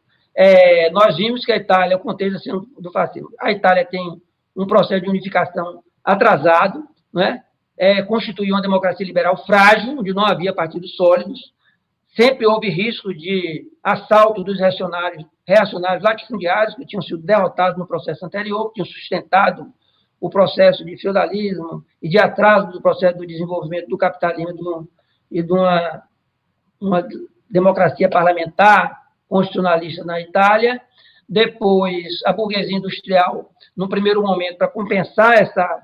Nós vimos que a Itália, o contexto assim, do fascismo, a Itália tem um processo de unificação atrasado, né? Constituiu uma democracia liberal frágil, onde não havia partidos sólidos, sempre houve risco de assalto dos reacionários latifundiários, que tinham sido derrotados no processo anterior, que tinham sustentado o processo de feudalismo e de atraso do processo do desenvolvimento do capitalismo e de uma democracia parlamentar constitucionalista na Itália. Depois, a burguesia industrial, no primeiro momento, para compensar essa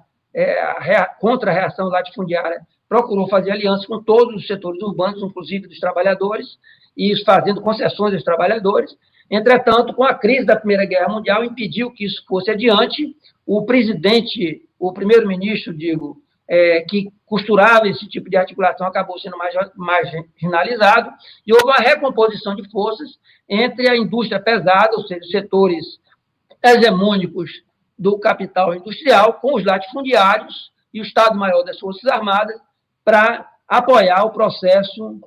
contra-reação latifundiária, procurou fazer aliança com todos os setores urbanos, inclusive dos trabalhadores, e fazendo concessões aos trabalhadores. Entretanto, com a crise da Primeira Guerra Mundial, impediu que isso fosse adiante. O primeiro-ministro, que costurava esse tipo de articulação, acabou sendo marginalizado, e houve uma recomposição de forças entre a indústria pesada, ou seja, os setores hegemônicos do capital industrial, com os latifundiários e o Estado-Maior das Forças Armadas, para apoiar o processo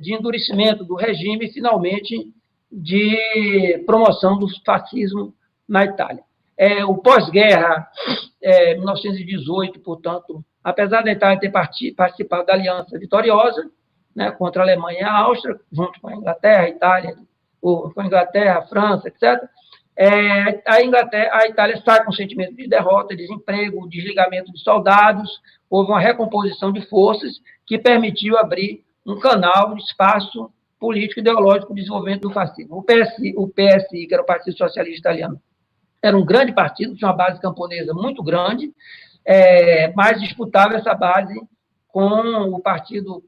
de endurecimento do regime e, finalmente, de promoção do fascismo na Itália. O pós-guerra, 1918, portanto, apesar da Itália ter participado da aliança vitoriosa, né, contra a Alemanha e a Áustria, junto com a Inglaterra, a Itália, com a Inglaterra, a França, etc., a Itália sai com sentimento de derrota, desemprego, desligamento de soldados, houve uma recomposição de forças que permitiu abrir um canal, um espaço político e ideológico de desenvolvimento do fascismo. O PSI, que era o Partido Socialista Italiano, era um grande partido, tinha uma base camponesa muito grande, mas disputava essa base com o partido,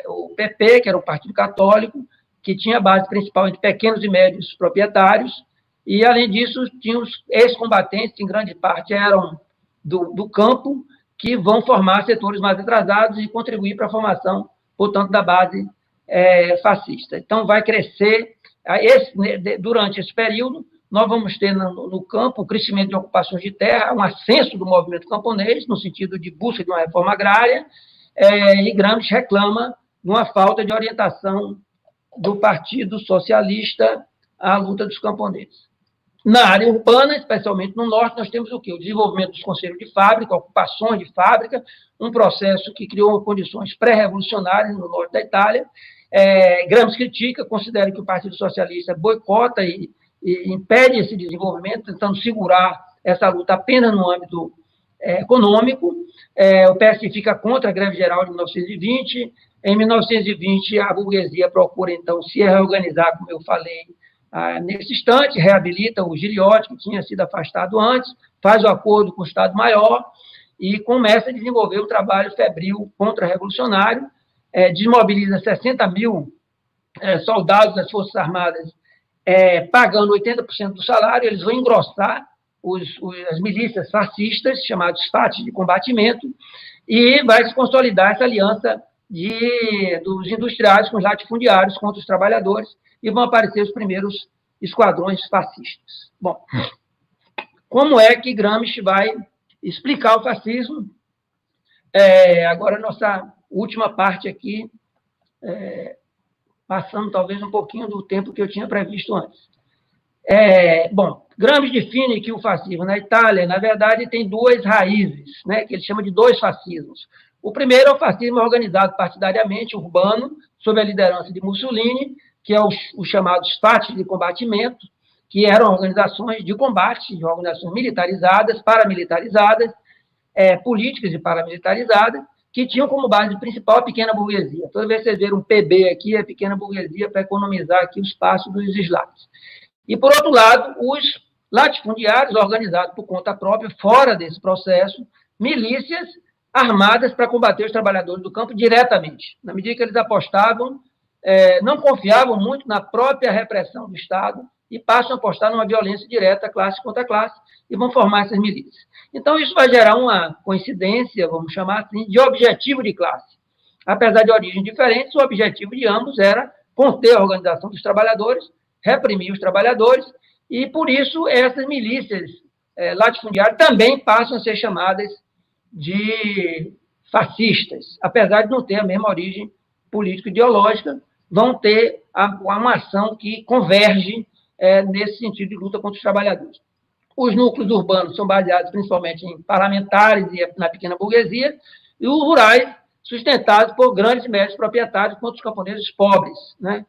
o PP, que era o Partido Católico, que tinha base principal entre pequenos e médios proprietários, e, além disso, tinha os ex-combatentes, em grande parte eram do campo, que vão formar setores mais atrasados e contribuir para a formação, portanto, da base fascista. Então, vai crescer, durante esse período, nós vamos ter no campo o crescimento de ocupações de terra, um ascenso do movimento camponês, no sentido de busca de uma reforma agrária, e Gramsci reclama de uma falta de orientação do Partido Socialista à luta dos camponeses. Na área urbana, especialmente no norte, nós temos o quê? O desenvolvimento dos conselhos de fábrica, ocupações de fábrica, um processo que criou condições pré-revolucionárias no norte da Itália. Gramsci critica, considera que o Partido Socialista boicota e impede esse desenvolvimento, tentando segurar essa luta apenas no âmbito econômico. O PSI fica contra a greve geral de 1920. Em 1920, a burguesia procura, então, se reorganizar, como eu falei, nesse instante, reabilita o Giliotti, que tinha sido afastado antes, faz o acordo com o Estado-Maior e começa a desenvolver o trabalho febril contra-revolucionário, desmobiliza 60 mil soldados das Forças Armadas, pagando 80% do salário. Eles vão engrossar as milícias fascistas, chamados FATs de combatimento, e vai se consolidar essa aliança dos industriais com os latifundiários contra os trabalhadores, e vão aparecer os primeiros esquadrões fascistas. Bom, como é que Gramsci vai explicar o fascismo? Agora, nossa última parte aqui, passando talvez um pouquinho do tempo que eu tinha previsto antes. Bom, Gramsci define que o fascismo na Itália, na verdade, tem duas raízes, né, que ele chama de dois fascismos. O primeiro é o fascismo organizado partidariamente, urbano, sob a liderança de Mussolini, que é os chamados FATs de combatimento, que eram organizações de combate, organizações militarizadas, paramilitarizadas, políticas e paramilitarizadas, que tinham como base principal a pequena burguesia. Toda vez que vocês verem um PB aqui, é a pequena burguesia para economizar aqui o espaço dos slides. E, por outro lado, os latifundiários, organizados por conta própria, fora desse processo, milícias armadas para combater os trabalhadores do campo diretamente. Na medida que eles apostavam, não confiavam muito na própria repressão do Estado e passam a apostar numa violência direta, classe contra classe, e vão formar essas milícias. Então, isso vai gerar uma coincidência, vamos chamar assim, de objetivo de classe. Apesar de origens diferentes, o objetivo de ambos era conter a organização dos trabalhadores, reprimir os trabalhadores, e, por isso, essas milícias latifundiárias também passam a ser chamadas de fascistas, apesar de não ter a mesma origem político-ideológica, vão ter uma ação que converge nesse sentido de luta contra os trabalhadores. Os núcleos urbanos são baseados principalmente em parlamentares e na pequena burguesia, e os rurais sustentados por grandes e médios proprietários contra os camponeses pobres, né?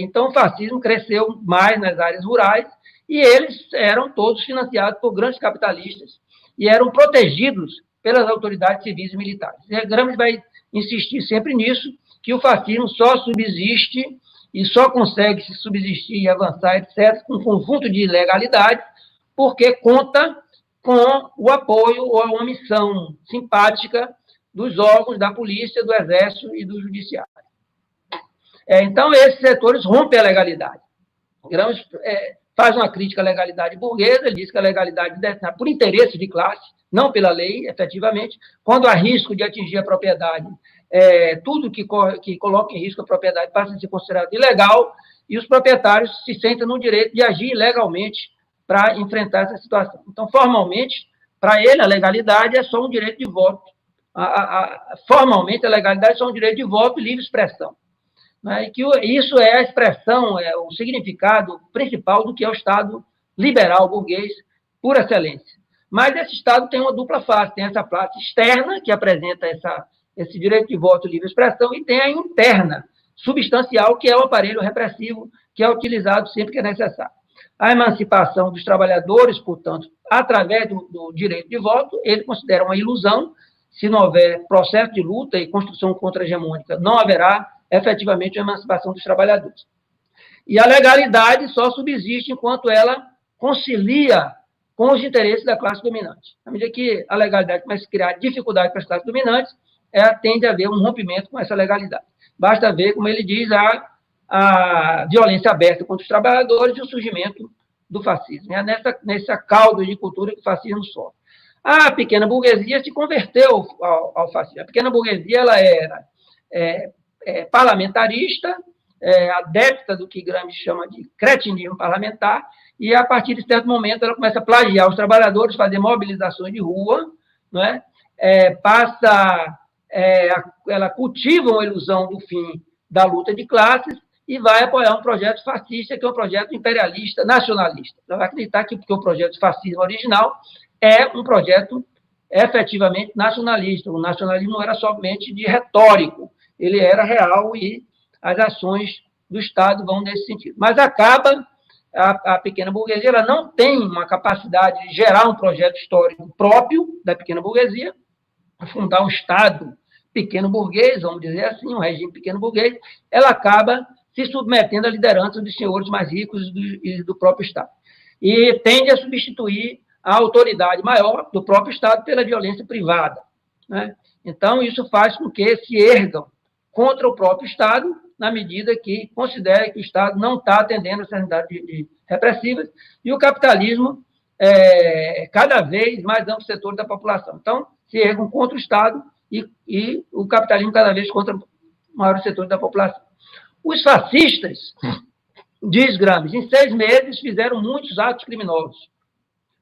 Então, o fascismo cresceu mais nas áreas rurais e eles eram todos financiados por grandes capitalistas e eram protegidos pelas autoridades civis e militares. E Gramsci vai insistir sempre nisso, que o fascismo só subsiste e só consegue se subsistir e avançar, etc., com um conjunto de ilegalidades, porque conta com o apoio ou uma missão simpática dos órgãos da polícia, do exército e do judiciário. Então, esses setores rompem a legalidade. Gramsci faz uma crítica à legalidade burguesa, ele diz que a legalidade é destinada por interesse de classe, não pela lei, efetivamente. Quando há risco de atingir a propriedade, tudo que coloca em risco a propriedade passa a ser considerado ilegal, e os proprietários se sentem no direito de agir ilegalmente para enfrentar essa situação. Então, formalmente, para ele, a legalidade é só um direito de voto. Formalmente, a legalidade é só um direito de voto e livre expressão. Né? E que isso é a expressão, o significado principal do que é o Estado liberal burguês por excelência. Mas esse Estado tem uma dupla face, tem essa face externa, que apresenta esse direito de voto e livre expressão, e tem a interna, substancial, que é o aparelho repressivo, que é utilizado sempre que é necessário. A emancipação dos trabalhadores, portanto, através do direito de voto, ele considera uma ilusão. Se não houver processo de luta e construção contra-hegemônica, não haverá efetivamente a emancipação dos trabalhadores. E a legalidade só subsiste enquanto ela concilia com os interesses da classe dominante. À medida que a legalidade começa a criar dificuldade para as classes dominantes, tende a haver um rompimento com essa legalidade. Basta ver, como ele diz, a violência aberta contra os trabalhadores e o surgimento do fascismo. É nessa caldo de cultura que o fascismo sofre. A pequena burguesia se converteu ao fascismo. A pequena burguesia ela era parlamentarista, adepta do que Gramsci chama de cretinismo parlamentar, e a partir de certo momento ela começa a plagiar os trabalhadores, fazer mobilizações de rua, não é? Ela cultiva uma ilusão do fim da luta de classes e vai apoiar um projeto fascista, que é um projeto imperialista, nacionalista. Ela vai acreditar que o projeto fascismo original é um projeto efetivamente nacionalista. O nacionalismo não era somente de retórico, ele era real e as ações do Estado vão nesse sentido. Mas acaba, a pequena burguesia ela não tem uma capacidade de gerar um projeto histórico próprio da pequena burguesia, fundar um Estado pequeno burguês, vamos dizer assim, um regime pequeno burguês, ela acaba se submetendo à liderança dos senhores mais ricos e do próprio Estado. E tende a substituir a autoridade maior do próprio Estado pela violência privada, né? Então, isso faz com que se ergam contra o próprio Estado, na medida que considera que o Estado não está atendendo às necessidades repressivas, e o capitalismo cada vez mais amplo setor da população. Então, se ergam contra o Estado e o capitalismo cada vez contra maiores setores da população. Os fascistas, diz Gramsci, em 6 meses fizeram muitos atos criminosos.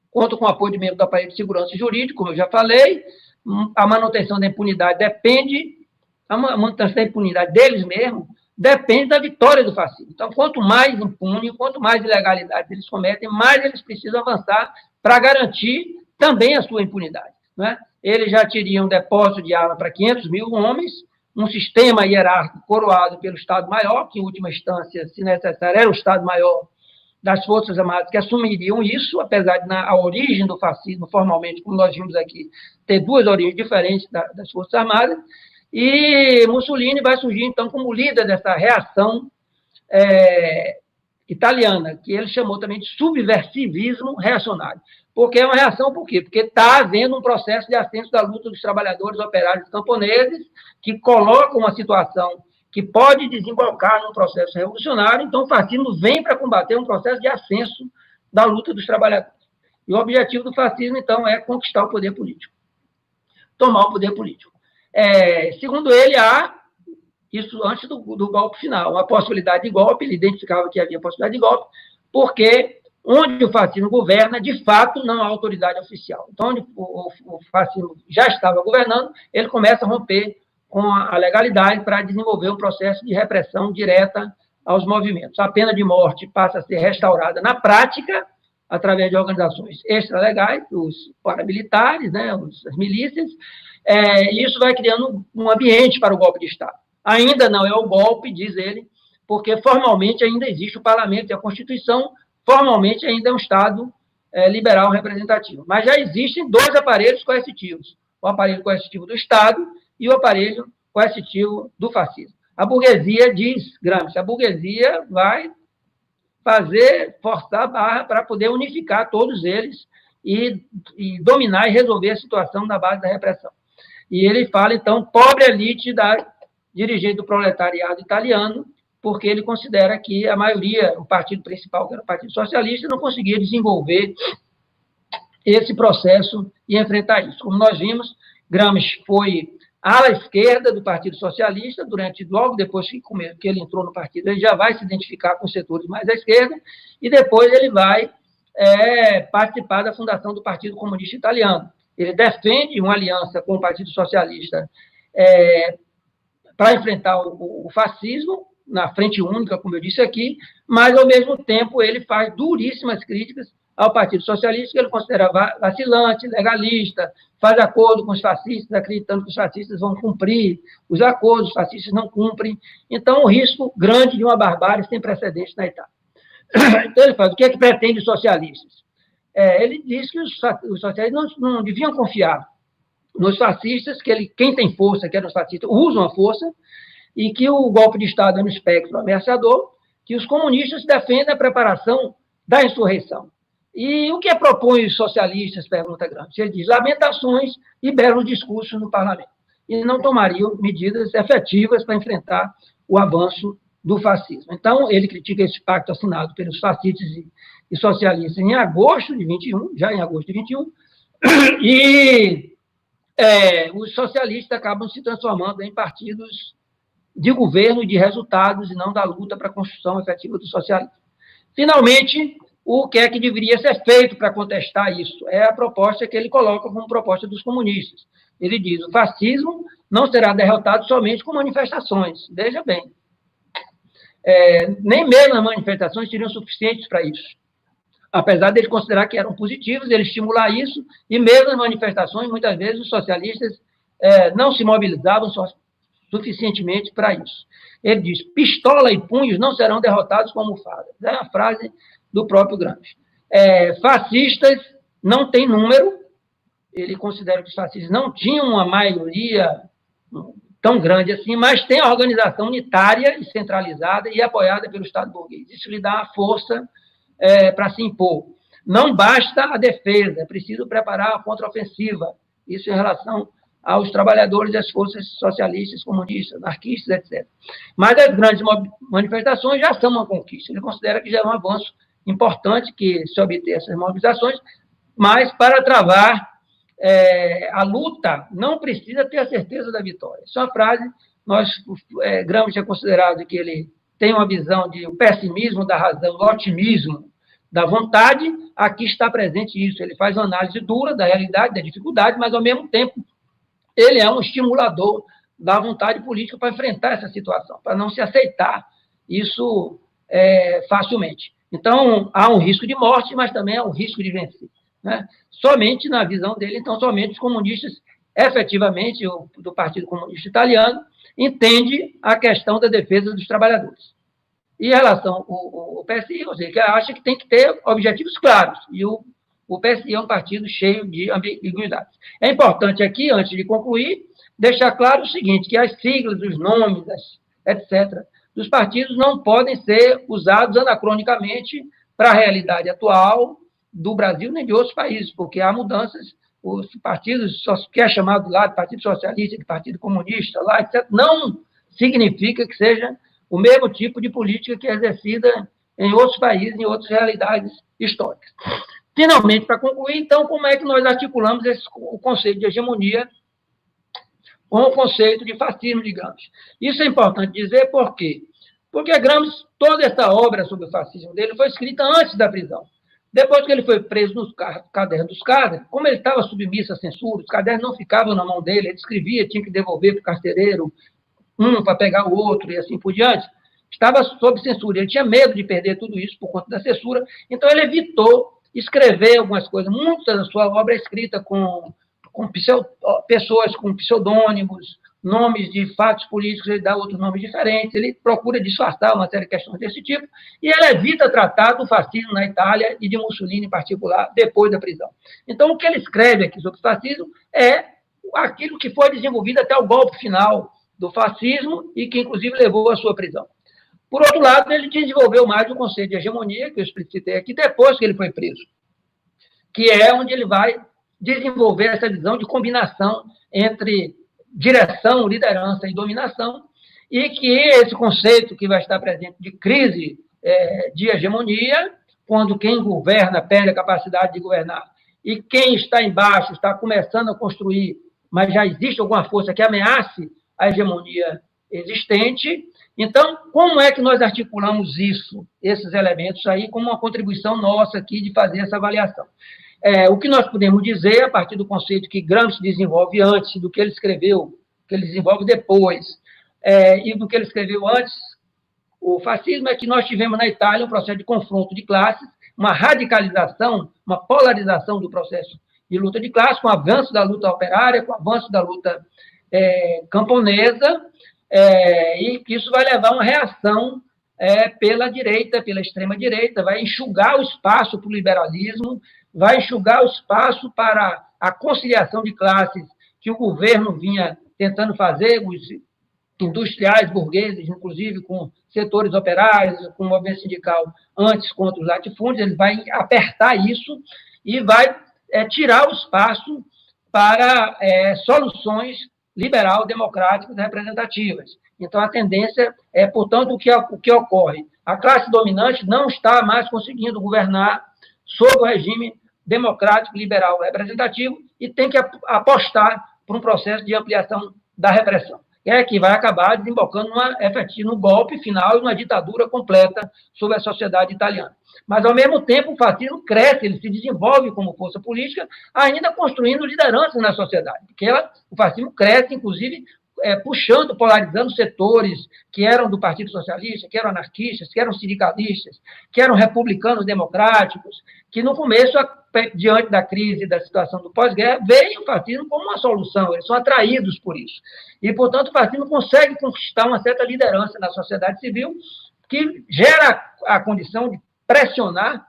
Contam com o apoio de membros do aparelho de segurança jurídico, como eu já falei. A manutenção da impunidade a manutenção da impunidade deles mesmos depende da vitória do fascismo. Então, quanto mais impune, quanto mais ilegalidades eles cometem, mais eles precisam avançar para garantir também a sua impunidade, não é? Eles já teriam um depósito de arma para 500 mil homens, um sistema hierárquico coroado pelo Estado-Maior, que, em última instância, se necessário, era o Estado-Maior das Forças Armadas que assumiriam isso, apesar de a origem do fascismo, formalmente, como nós vimos aqui, ter duas origens diferentes das Forças Armadas, e Mussolini vai surgir, então, como líder dessa reação italiana, que ele chamou também de subversivismo reacionário. Porque é uma reação, por quê? Porque está havendo um processo de ascenso da luta dos trabalhadores, operários e camponeses, que coloca uma situação que pode desembocar num processo revolucionário, então o fascismo vem para combater um processo de ascenso da luta dos trabalhadores. E o objetivo do fascismo, então, é conquistar o poder político, tomar o poder político. Segundo ele, há, isso antes do golpe final, uma possibilidade de golpe, ele identificava que havia possibilidade de golpe, porque onde o fascismo governa, de fato, não há autoridade oficial. Então, onde o fascismo já estava governando, ele começa a romper com a legalidade para desenvolver um processo de repressão direta aos movimentos. A pena de morte passa a ser restaurada na prática, através de organizações extralegais, os paramilitares, né, as milícias, e isso vai criando um ambiente para o golpe de Estado. Ainda não é o golpe, diz ele, porque formalmente ainda existe o parlamento e a Constituição, formalmente ainda é um Estado liberal representativo. Mas já existem dois aparelhos coercitivos, o aparelho coercitivo do Estado e o aparelho coercitivo do fascismo. A burguesia, diz Gramsci, a burguesia vai forçar a barra para poder unificar todos eles e dominar e resolver a situação na base da repressão. E ele fala, então, pobre elite dirigente do proletariado italiano, porque ele considera que a maioria, o partido principal, que era o Partido Socialista, não conseguia desenvolver esse processo e enfrentar isso. Como nós vimos, Gramsci foi ala esquerda do Partido Socialista, logo depois que ele entrou no partido, ele já vai se identificar com os setores mais à esquerda, e depois ele vai participar da fundação do Partido Comunista Italiano. Ele defende uma aliança com o Partido Socialista para enfrentar o fascismo, na frente única, como eu disse aqui, mas, ao mesmo tempo, ele faz duríssimas críticas ao Partido Socialista, que ele considera vacilante, legalista, faz acordo com os fascistas, acreditando que os fascistas vão cumprir os acordos, os fascistas não cumprem. Então, um risco grande de uma barbárie sem precedentes na Itália. Então, ele faz, o que é que pretende os socialistas? Ele diz que os socialistas não deviam confiar nos fascistas, que quem tem força, que é os fascistas, usam a força, e que o golpe de Estado é no espectro ameaçador, que os comunistas defendem a preparação da insurreição. E o que propõem os socialistas, pergunta Gramsci? Ele diz, lamentações e belos discursos no parlamento. E não tomariam medidas efetivas para enfrentar o avanço do fascismo. Então, ele critica esse pacto assinado pelos fascistas e socialistas em agosto de 21, já em agosto de 21, e os socialistas acabam se transformando em partidos de governo e de resultados, e não da luta para a construção efetiva do socialismo. Finalmente, o que é que deveria ser feito para contestar isso? É a proposta que ele coloca como proposta dos comunistas. Ele diz, o fascismo não será derrotado somente com manifestações. Veja bem, nem mesmo as manifestações seriam suficientes para isso. Apesar de ele considerar que eram positivos, ele estimular isso, e mesmo as manifestações, muitas vezes os socialistas não se mobilizavam suficientemente para isso. Ele diz, pistola e punhos não serão derrotados com almofadas. É a frase do próprio Gramsci. Fascistas não têm número, ele considera que os fascistas não tinham uma maioria tão grande assim, mas tem a organização unitária e centralizada e apoiada pelo Estado burguês. Isso lhe dá uma força para se impor. Não basta a defesa, é preciso preparar a contraofensiva. Isso em relação aos trabalhadores das forças socialistas, comunistas, anarquistas, etc. Mas as grandes manifestações já são uma conquista. Ele considera que já é um avanço importante que se obter essas mobilizações, mas para travar a luta não precisa ter a certeza da vitória. Essa é uma frase, Gramsci é considerado que ele tem uma visão de o pessimismo da razão, o otimismo da vontade, aqui está presente isso. Ele faz uma análise dura da realidade, da dificuldade, mas, ao mesmo tempo, ele é um estimulador da vontade política para enfrentar essa situação, para não se aceitar isso facilmente. Então, há um risco de morte, mas também há um risco de vencer. Né? Somente, na visão dele, então, somente os comunistas, efetivamente, do Partido Comunista Italiano, entende a questão da defesa dos trabalhadores. E em relação ao PSI, ou seja, que acha que tem que ter objetivos claros, e o PSI é um partido cheio de ambiguidades. É importante aqui, antes de concluir, deixar claro o seguinte, que as siglas, os nomes, etc., dos partidos não podem ser usados anacronicamente para a realidade atual do Brasil nem de outros países, porque há mudanças, os partidos, que é chamado lá de Partido Socialista, de Partido Comunista, lá, etc., não significa que seja o mesmo tipo de política que é exercida em outros países, em outras realidades históricas. Finalmente, para concluir, então, como é que nós articulamos o conceito de hegemonia com o conceito de fascismo de Gramsci? Isso é importante dizer por quê? Porque Gramsci, toda essa obra sobre o fascismo dele foi escrita antes da prisão. Depois que ele foi preso nos cadernos dos caras, como ele estava submisso à censura, os cadernos não ficavam na mão dele, ele escrevia, tinha que devolver para o carcereiro, para pegar o outro e assim por diante, estava sob censura. Ele tinha medo de perder tudo isso por conta da censura, então ele evitou escrever algumas coisas. Muita da sua obra é escrita com pessoas com pseudônimos, nomes de fatos políticos, ele dá outros nomes diferentes, ele procura disfarçar uma série de questões desse tipo, e ele evita tratar do fascismo na Itália e de Mussolini em particular, depois da prisão. Então, o que ele escreve aqui sobre o fascismo é aquilo que foi desenvolvido até o golpe final do fascismo e que, inclusive, levou à sua prisão. Por outro lado, ele desenvolveu mais o conceito de hegemonia, que eu explicitei aqui, depois que ele foi preso, que é onde ele vai desenvolver essa visão de combinação entre direção, liderança e dominação, e que esse conceito que vai estar presente de crise de hegemonia, quando quem governa perde a capacidade de governar, e quem está embaixo está começando a construir, mas já existe alguma força que ameace a hegemonia existente. Então, como é que nós articulamos isso, esses elementos aí, como uma contribuição nossa aqui de fazer essa avaliação? O que nós podemos dizer, a partir do conceito que Gramsci desenvolve antes, do que ele escreveu, que ele desenvolve depois, e do que ele escreveu antes, o fascismo, é que nós tivemos na Itália um processo de confronto de classes, uma radicalização, uma polarização do processo de luta de classes, com o avanço da luta operária, com o avanço da luta camponesa, e que isso vai levar a uma reação pela direita, pela extrema-direita, vai enxugar o espaço para o liberalismo, vai enxugar o espaço para a conciliação de classes que o governo vinha tentando fazer, os industriais burgueses, inclusive com setores operários, com o movimento sindical antes contra os latifúndios, ele vai apertar isso e vai tirar o espaço para soluções liberal, democráticas e representativas. Então, a tendência é, portanto, o que ocorre. A classe dominante não está mais conseguindo governar sob o regime democrático, liberal, representativo, e tem que apostar por um processo de ampliação da repressão, que vai acabar desembocando no golpe final e numa ditadura completa sobre a sociedade italiana. Mas, ao mesmo tempo, o fascismo cresce, ele se desenvolve como força política, ainda construindo liderança na sociedade, porque o fascismo cresce, inclusive, puxando, polarizando setores que eram do Partido Socialista, que eram anarquistas, que eram sindicalistas, que eram republicanos democráticos, que no começo, diante da crise, da situação do pós-guerra, veem o fascismo como uma solução, eles são atraídos por isso. E, portanto, o fascismo consegue conquistar uma certa liderança na sociedade civil, que gera a condição de pressionar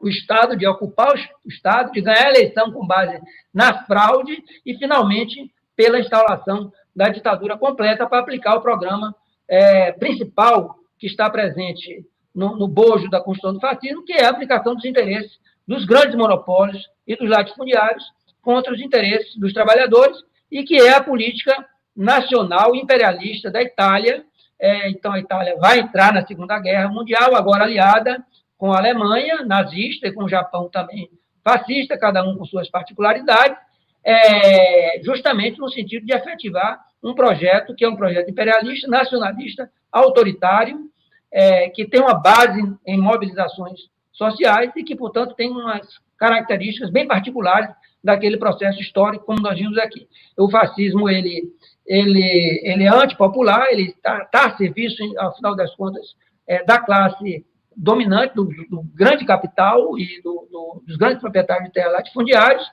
o Estado, de ocupar o Estado, de ganhar a eleição com base na fraude e, finalmente, pela instauração da ditadura completa para aplicar o programa principal que está presente no bojo da construção do fascismo, que é a aplicação dos interesses dos grandes monopólios e dos latifundiários contra os interesses dos trabalhadores, e que é a política nacional imperialista da Itália. Então, a Itália vai entrar na Segunda Guerra Mundial, agora aliada com a Alemanha, nazista, e com o Japão também fascista, cada um com suas particularidades, justamente no sentido de efetivar um projeto que é um projeto imperialista, nacionalista, autoritário, que tem uma base em mobilizações sociais e que, portanto, tem umas características bem particulares daquele processo histórico, como nós vimos aqui. O fascismo, ele é antipopular, ele está a serviço, ao final das contas, da classe dominante, do grande capital e dos grandes proprietários de terra latifundiários.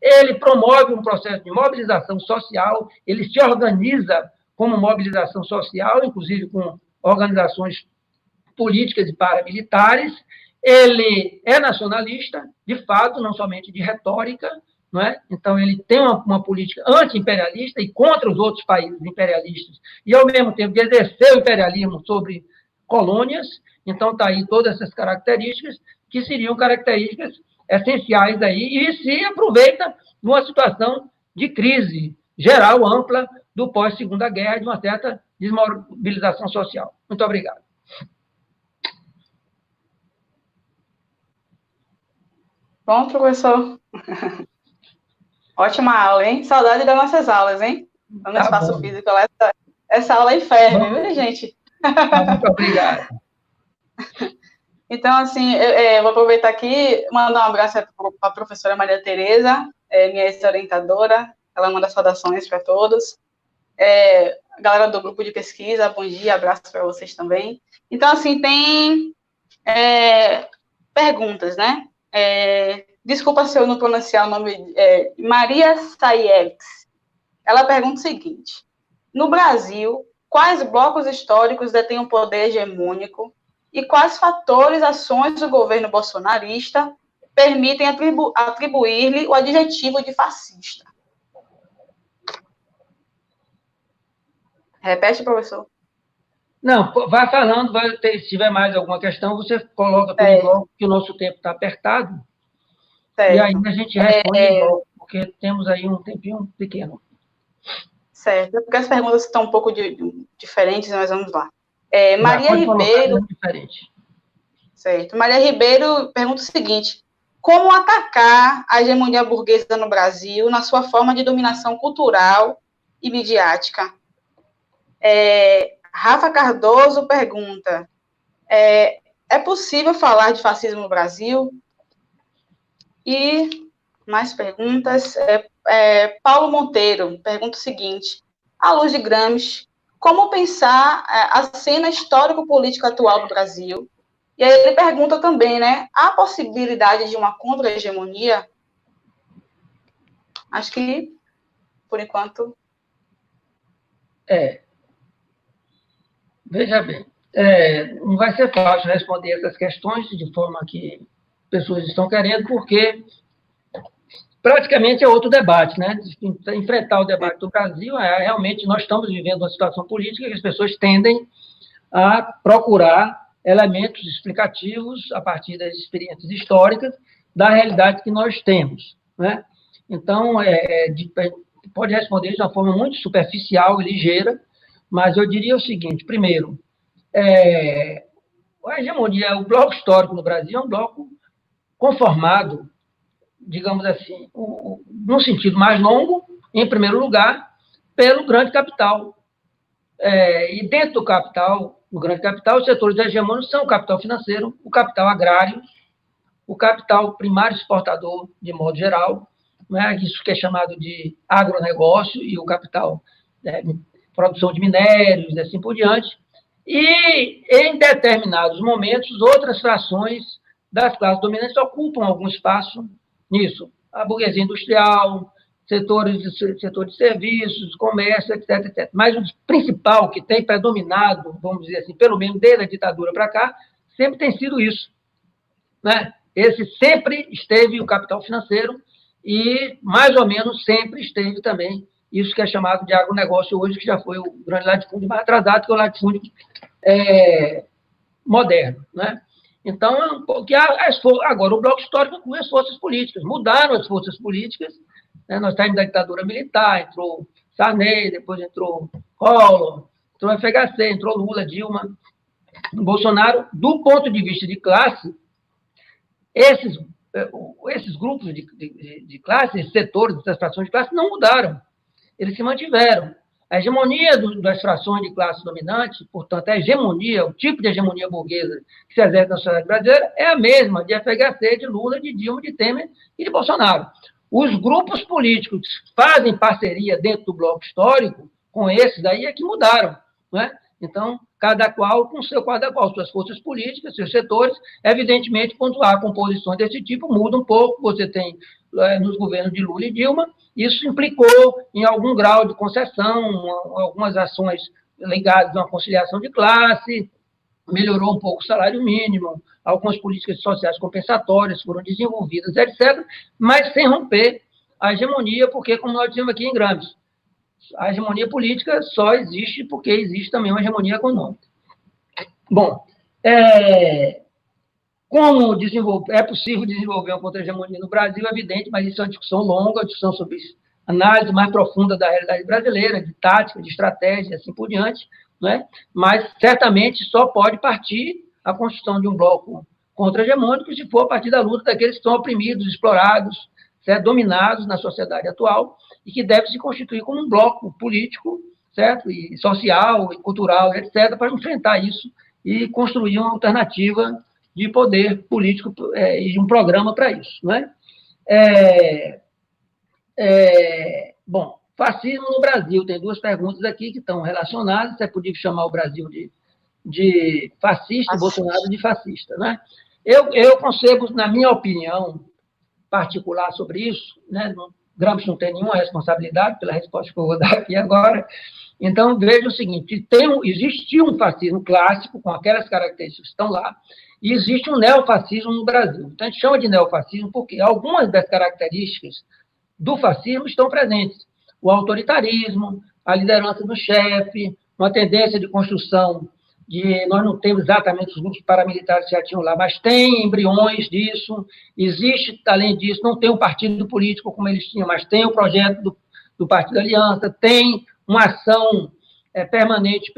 Ele promove um processo de mobilização social, ele se organiza como mobilização social, inclusive com organizações políticas e paramilitares, ele é nacionalista, de fato, não somente de retórica, não é? Então, ele tem uma política anti-imperialista e contra os outros países imperialistas, e, ao mesmo tempo, de exercer o imperialismo sobre colônias. Então, está aí todas essas características, que seriam características essenciais aí, e se aproveita numa situação de crise geral, ampla, do pós-Segunda Guerra, de uma certa desmobilização social. Muito obrigado. Bom, professor. Ótima aula, hein? Saudade das nossas aulas, hein? No espaço físico, essa aula aí ferve, viu, gente? Muito obrigado. Então, assim, eu vou aproveitar aqui e mandar um abraço para a professora Maria Tereza, minha ex-orientadora. Ela manda saudações para todos. A galera do grupo de pesquisa, bom dia, abraço para vocês também. Então, assim, tem perguntas, né? Desculpa se eu não pronunciar o nome, Maria Saiex. Ela pergunta o seguinte: no Brasil, quais blocos históricos detêm um poder hegemônico e quais fatores, ações do governo bolsonarista permitem atribuir-lhe o adjetivo de fascista? Repete, professor. Não, vai falando, se tiver mais alguma questão, você coloca tudo em bloco, que o nosso tempo está apertado, certo. E aí a gente responde em bloco, porque temos aí um tempinho pequeno. Certo, porque as perguntas estão um pouco diferentes, mas vamos lá. Maria Ribeiro... Certo. Maria Ribeiro pergunta o seguinte: como atacar a hegemonia burguesa no Brasil na sua forma de dominação cultural e midiática? Rafa Cardoso pergunta: é possível falar de fascismo no Brasil? E mais perguntas. Paulo Monteiro pergunta o seguinte: à luz de Gramsci, como pensar a cena histórico-política atual do Brasil? E aí ele pergunta também, né, há possibilidade de uma contra-hegemonia? Acho que, por enquanto... Veja bem, não vai ser fácil responder essas questões de forma que pessoas estão querendo, porque praticamente é outro debate, né? Enfrentar o debate do Brasil, realmente nós estamos vivendo uma situação política que as pessoas tendem a procurar elementos explicativos a partir das experiências históricas da realidade que nós temos, né? Então, pode responder de uma forma muito superficial e ligeira, mas eu diria o seguinte: primeiro, a hegemonia, o bloco histórico no Brasil é um bloco conformado, digamos assim, no sentido mais longo, em primeiro lugar, pelo grande capital. E dentro do capital, o grande capital, os setores hegemônicos são o capital financeiro, o capital agrário, o capital primário exportador, de modo geral, né, isso que é chamado de agronegócio, e o capital produção de minérios, e assim por diante. E, em determinados momentos, outras frações das classes dominantes ocupam algum espaço nisso. A burguesia industrial, setor de serviços, comércio, etc, etc. Mas o principal que tem predominado, vamos dizer assim, pelo menos desde a ditadura para cá, sempre tem sido isso, né? Esse sempre esteve o capital financeiro e, mais ou menos, sempre esteve também isso que é chamado de agronegócio hoje, que já foi o grande latifúndio mais atrasado, que é o latifúndio moderno, né? Então, agora, o bloco histórico com as forças políticas, mudaram as forças políticas, né? Nós saímos da ditadura militar, entrou Sarney, depois entrou Collor, entrou FHC, entrou Lula, Dilma, Bolsonaro. Do ponto de vista de classe, esses grupos de classe, esses setores das frações de classe não mudaram, eles se mantiveram. A hegemonia das frações de classe dominante, portanto, a hegemonia, o tipo de hegemonia burguesa que se exerce na sociedade brasileira é a mesma de FHC, de Lula, de Dilma, de Temer e de Bolsonaro. Os grupos políticos que fazem parceria dentro do bloco histórico com esses daí é que mudaram, né? Então, cada qual com suas forças políticas, seus setores. Evidentemente, quando há composições desse tipo, muda um pouco. Você tem, nos governos de Lula e Dilma, isso implicou em algum grau de concessão, algumas ações ligadas a uma conciliação de classe, melhorou um pouco o salário mínimo, algumas políticas sociais compensatórias foram desenvolvidas, etc., mas sem romper a hegemonia, porque, como nós dizemos aqui em Gramsci, a hegemonia política só existe porque existe também uma hegemonia econômica. Bom, como é possível desenvolver uma contra-hegemonia no Brasil, é evidente, mas isso é uma discussão longa, uma discussão sobre análise mais profunda da realidade brasileira, de tática, de estratégia, e assim por diante, né? Mas certamente só pode partir a construção de um bloco contra-hegemônico se for a partir da luta daqueles que estão oprimidos, explorados, certo? Dominados na sociedade atual, e que deve se constituir como um bloco político, certo? E social, e cultural, etc., para enfrentar isso e construir uma alternativa de poder político e um programa para isso. Não é? Bom, fascismo no Brasil. Tem duas perguntas aqui que estão relacionadas. Você podia chamar o Brasil de fascista e Bolsonaro de fascista. Né? Eu concebo, na minha opinião particular sobre isso, né? Gramsci não tem nenhuma responsabilidade pela resposta que eu vou dar aqui agora. Então, veja o seguinte, existe um fascismo clássico, com aquelas características que estão lá, e existe um neofascismo no Brasil. Então, a gente chama de neofascismo porque algumas das características do fascismo estão presentes. O autoritarismo, a liderança do chefe, uma tendência de construção nós não temos exatamente os grupos paramilitares que já tinham lá, mas tem embriões disso, existe, além disso, não tem um partido político como eles tinham, mas tem o projeto do Partido Aliança, tem uma ação permanente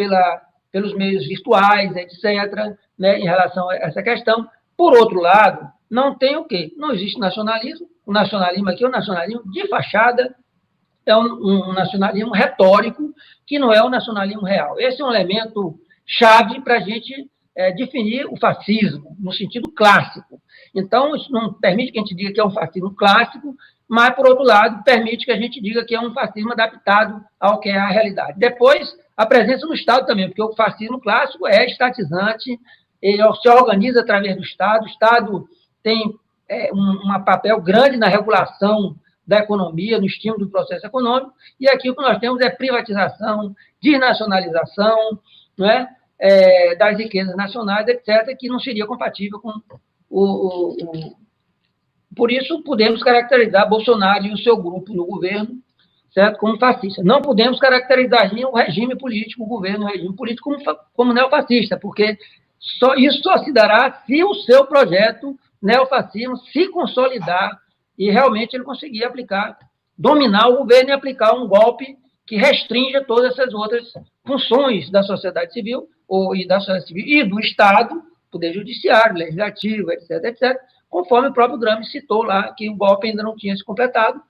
pelos meios virtuais, etc., né, em relação a essa questão. Por outro lado, não tem o quê? Não existe nacionalismo. O nacionalismo aqui é um nacionalismo de fachada, é um nacionalismo retórico, que não é um nacionalismo real. Esse é um elemento chave para a gente definir o fascismo, no sentido clássico. Então, isso não permite que a gente diga que é um fascismo clássico, mas, por outro lado, permite que a gente diga que é um fascismo adaptado ao que é a realidade. Depois, a presença no Estado também, porque o fascismo clássico é estatizante, ele se organiza através do Estado, o Estado tem um papel grande na regulação da economia, no estímulo do processo econômico, e aqui o que nós temos é privatização, desnacionalização, não é? Das riquezas nacionais, etc., que não seria compatível com Por isso, podemos caracterizar Bolsonaro e o seu grupo no governo, certo, como fascista. Não podemos caracterizar o regime político, o governo, o regime político como neofascista, porque isso só se dará se o seu projeto neofascismo se consolidar e realmente ele conseguir dominar o governo e aplicar um golpe que restrinja todas essas outras funções da sociedade civil e do Estado, poder judiciário, legislativo, etc., etc., conforme o próprio Gramsci citou lá, que o golpe ainda não tinha se completado,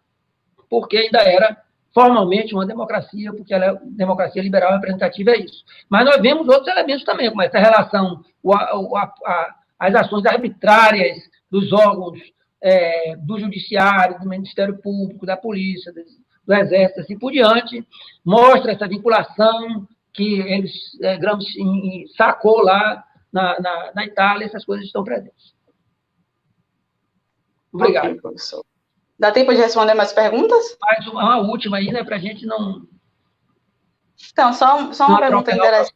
porque ainda era formalmente uma democracia, porque a democracia liberal representativa é isso. Mas nós vemos outros elementos também, como essa relação, as ações arbitrárias dos órgãos do judiciário, do Ministério Público, da polícia, do Exército, assim por diante, mostra essa vinculação que Gramsci sacou lá na Itália, essas coisas estão presentes. Obrigado. Okay, professor. Dá tempo de responder mais perguntas? Mais uma última aí, né, para a gente não... Então, só uma pergunta interessante.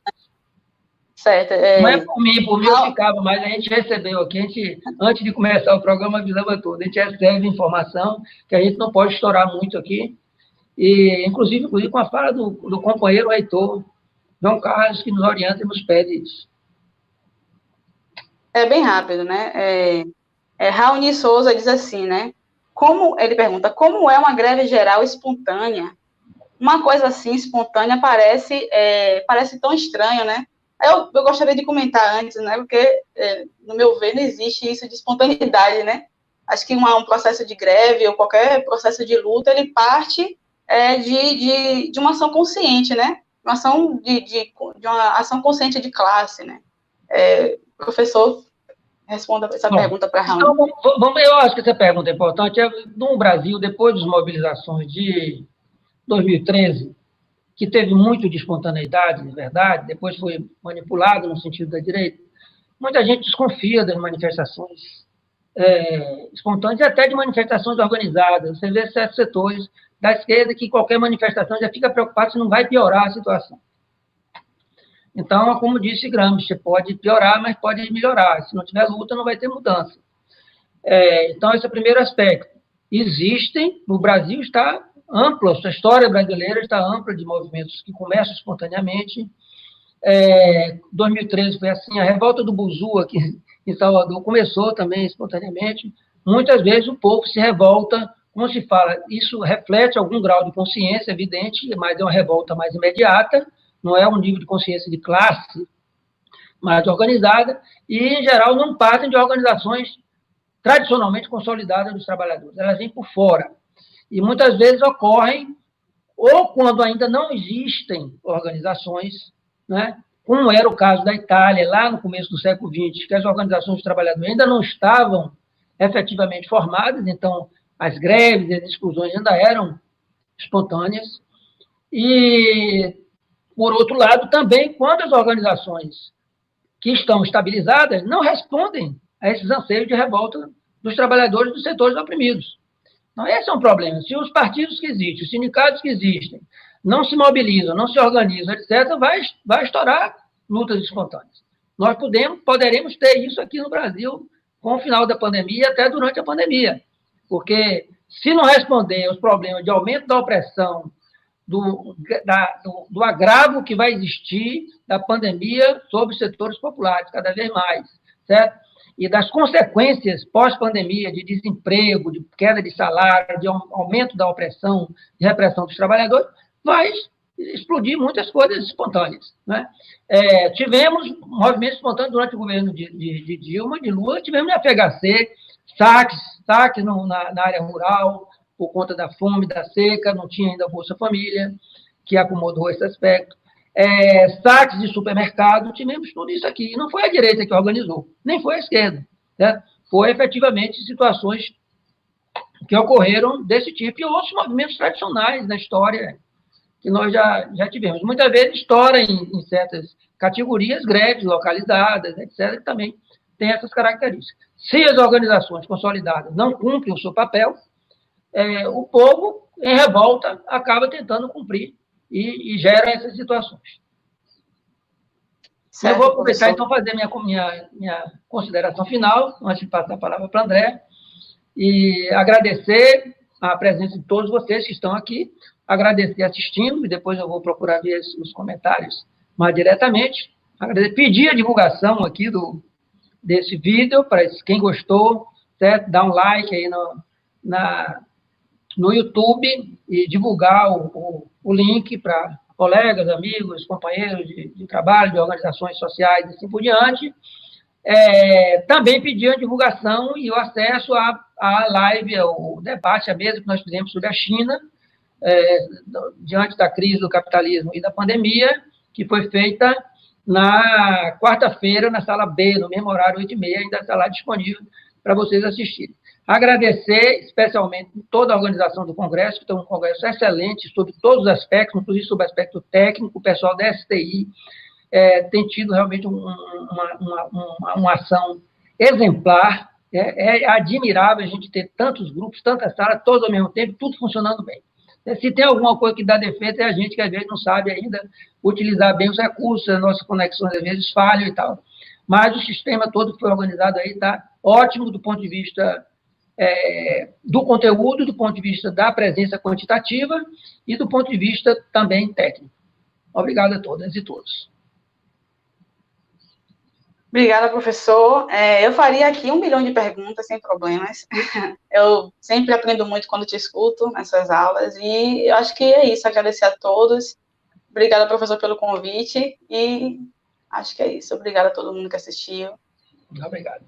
Certo. Não é por mim eu ficava, mas a gente recebeu aqui, antes de começar o programa, avisava tudo. A gente recebe informação que a gente não pode estourar muito aqui, e inclusive com a fala do companheiro reitor, João Carlos, que nos orienta e nos pede isso. É bem rápido, né? Raoni Souza diz assim, né? Ele pergunta, como é uma greve geral espontânea? Uma coisa assim, espontânea, parece tão estranho, né? Eu gostaria de comentar antes, né? Porque, no meu ver, não existe isso de espontaneidade, né? Acho que um processo de greve ou qualquer processo de luta, ele parte de uma ação consciente, né? Uma ação de uma ação consciente de classe, né? Professor, responda essa pergunta para a Raul. Então, eu acho que essa pergunta é importante. No Brasil, depois das mobilizações de 2013, que teve muito de espontaneidade, de verdade, depois foi manipulado no sentido da direita, muita gente desconfia das manifestações espontâneas e até de manifestações organizadas. Você vê certos setores da esquerda que qualquer manifestação já fica preocupado se não vai piorar a situação. Então, como disse Gramsci, pode piorar, mas pode melhorar. Se não tiver luta, não vai ter mudança. Então, esse é o primeiro aspecto. Existem, o Brasil está amplo, a história brasileira está ampla de movimentos que começam espontaneamente. 2013 foi assim, a revolta do Buzu aqui em Salvador começou também espontaneamente. Muitas vezes o povo se revolta, como se fala, isso reflete algum grau de consciência, evidente, mas é uma revolta mais imediata, não é um nível de consciência de classe mais organizada, e, em geral, não partem de organizações tradicionalmente consolidadas dos trabalhadores, elas vêm por fora. E muitas vezes ocorrem, ou quando ainda não existem organizações, né, como era o caso da Itália, lá no começo do século XX, que as organizações de trabalhadores ainda não estavam efetivamente formadas, então as greves e as exclusões ainda eram espontâneas. E, por outro lado, também, quando as organizações que estão estabilizadas não respondem a esses anseios de revolta dos trabalhadores dos setores oprimidos. Então, esse é um problema. Se os partidos que existem, os sindicatos que existem, não se mobilizam, não se organizam, etc., vai estourar lutas espontâneas. Nós poderemos ter isso aqui no Brasil com o final da pandemia e até durante a pandemia, porque se não responder aos problemas de aumento da opressão, do agravo que vai existir da pandemia sobre os setores populares, cada vez mais, certo? E das consequências pós-pandemia, de desemprego, de queda de salário, de aumento da opressão, de repressão dos trabalhadores, vai explodir muitas coisas espontâneas, né? Tivemos movimentos espontâneos durante o governo de Dilma, de Lula, tivemos no FHC, saques na área rural, por conta da fome, da seca, não tinha ainda a Bolsa Família, que acomodou esse aspecto. Saques de supermercado, tivemos tudo isso aqui. E não foi a direita que organizou, nem foi a esquerda, né? Foi efetivamente situações que ocorreram desse tipo e outros movimentos tradicionais na história que nós já tivemos. Muitas vezes estoura em certas categorias, greves localizadas, etc., que também tem essas características. Se as organizações consolidadas não cumprem o seu papel, o povo, em revolta, acaba tentando cumprir e gera essas situações. Certo, eu vou aproveitar, então, fazer minha consideração final, antes de passar a palavra para o André, e agradecer a presença de todos vocês que estão aqui, agradecer assistindo, e depois eu vou procurar ver os comentários mais diretamente, pedir a divulgação aqui desse vídeo, para quem gostou, certo? Dar um like aí no YouTube e divulgar o link para colegas, amigos, companheiros de trabalho, de organizações sociais e assim por diante. Também pedir a divulgação e o acesso à live, ao debate, à mesa que nós fizemos sobre a China, diante da crise do capitalismo e da pandemia, que foi feita na quarta-feira, na sala B, no mesmo horário, 8h30, ainda está lá disponível para vocês assistirem. Agradecer especialmente toda a organização do Congresso, que tem um congresso excelente sobre todos os aspectos, inclusive sobre o aspecto técnico, o pessoal da STI tem tido realmente uma ação exemplar. É admirável a gente ter tantos grupos, tantas salas, todos ao mesmo tempo, tudo funcionando bem. Se tem alguma coisa que dá defeito, é a gente que às vezes não sabe ainda utilizar bem os recursos, as nossas conexões às vezes falham e tal. Mas o sistema todo que foi organizado aí está ótimo do ponto de vista do conteúdo, do ponto de vista da presença quantitativa e do ponto de vista também técnico. Obrigado a todas e todos. Obrigada, professor. Eu faria aqui 1 milhão de perguntas, sem problemas. Eu sempre aprendo muito quando te escuto nessas aulas, e eu acho que é isso. Agradecer a todos. Obrigada, professor, pelo convite, e acho que é isso. Obrigada a todo mundo que assistiu. Obrigado.